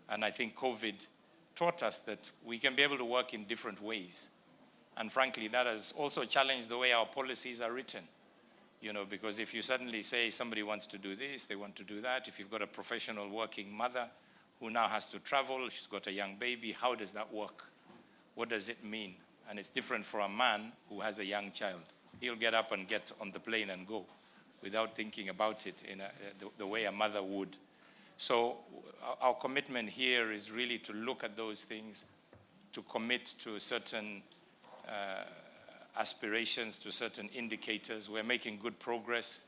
Speaker 20: And I think COVID taught us that we can be able to work in different ways. And frankly, that has also challenged the way our policies are written. Because if you suddenly say somebody wants to do this, they want to do that, if you've got a professional working mother who now has to travel, she's got a young baby, how does that work? What does it mean? And it's different for a man who has a young child. He'll get up and get on the plane and go without thinking about it in the way a mother would. So our commitment here is really to look at those things, to commit to certain aspirations, to certain indicators. We're making good progress,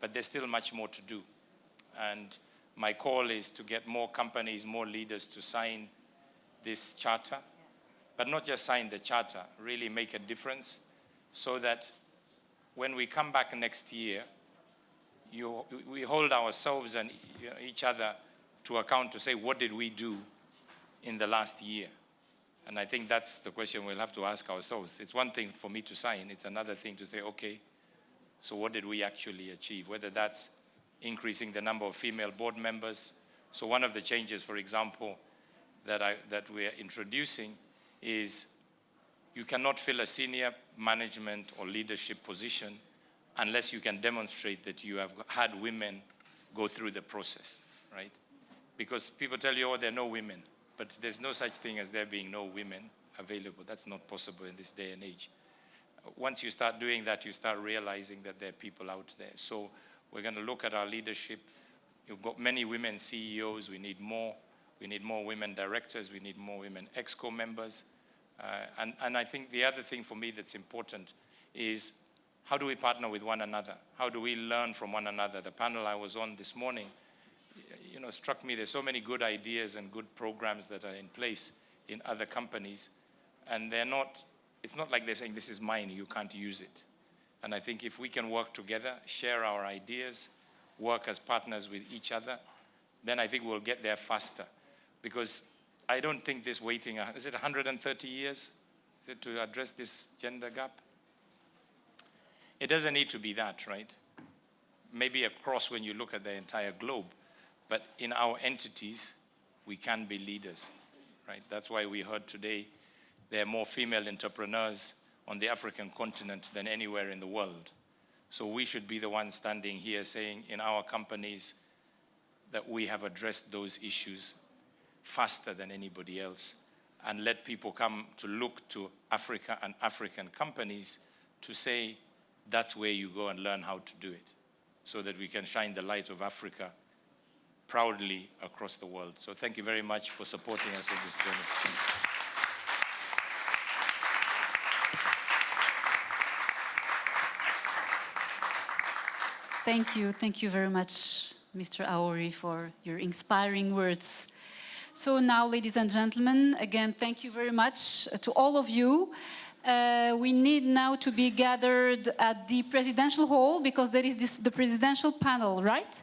Speaker 20: but there's still much more to do. And my call is to get more companies, more leaders to sign this charter, but not just sign the charter, really make a difference, so that when we come back next year, we hold ourselves and each other to account to say, what did we do in the last year? And I think that's the question we'll have to ask ourselves. It's one thing for me to sign, it's another thing to say, okay, so what did we actually achieve? Whether that's increasing the number of female board members. So one of the changes, for example, that we're introducing is you cannot fill a senior management or leadership position unless you can demonstrate that you have had women go through the process, right? Because people tell you, oh, there are no women, but there's no such thing as there being no women available. That's not possible in this day and age. Once you start doing that, you start realizing that there are people out there. So we're going to look at our leadership. You've got many women CEOs. We need more. We need more women directors. We need more women EXCO members. And I think the other thing for me that's important is, how do we partner with one another? How do we learn from one another? The panel I was on this morning, struck me. There's so many good ideas and good programs that are in place in other companies, and it's not like they're saying, this is mine, you can't use it. And I think if we can work together, share our ideas, work as partners with each other, then I think we'll get there faster. Because I don't think this waiting, is it 130 years? Is it to address this gender gap? It doesn't need to be that, right? Maybe across when you look at the entire globe. But in our entities, we can be leaders, right? That's why we heard today there are more female entrepreneurs on the African continent than anywhere in the world. So we should be the ones standing here saying in our companies that we have addressed those issues faster than anybody else, and let people come to look to Africa and African companies to say that's where you go and learn how to do it, so that we can shine the light of Africa proudly across the world. So thank you very much for supporting us on this journey.
Speaker 1: Thank you very much, Mr. Aori, for your inspiring words. So now, ladies and gentlemen, again, thank you very much to all of you. We need now to be gathered at the presidential hall, because there is the presidential panel, right?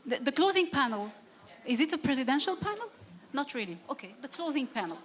Speaker 1: The closing panel. Is it a presidential panel? Not really. Okay, the closing panel.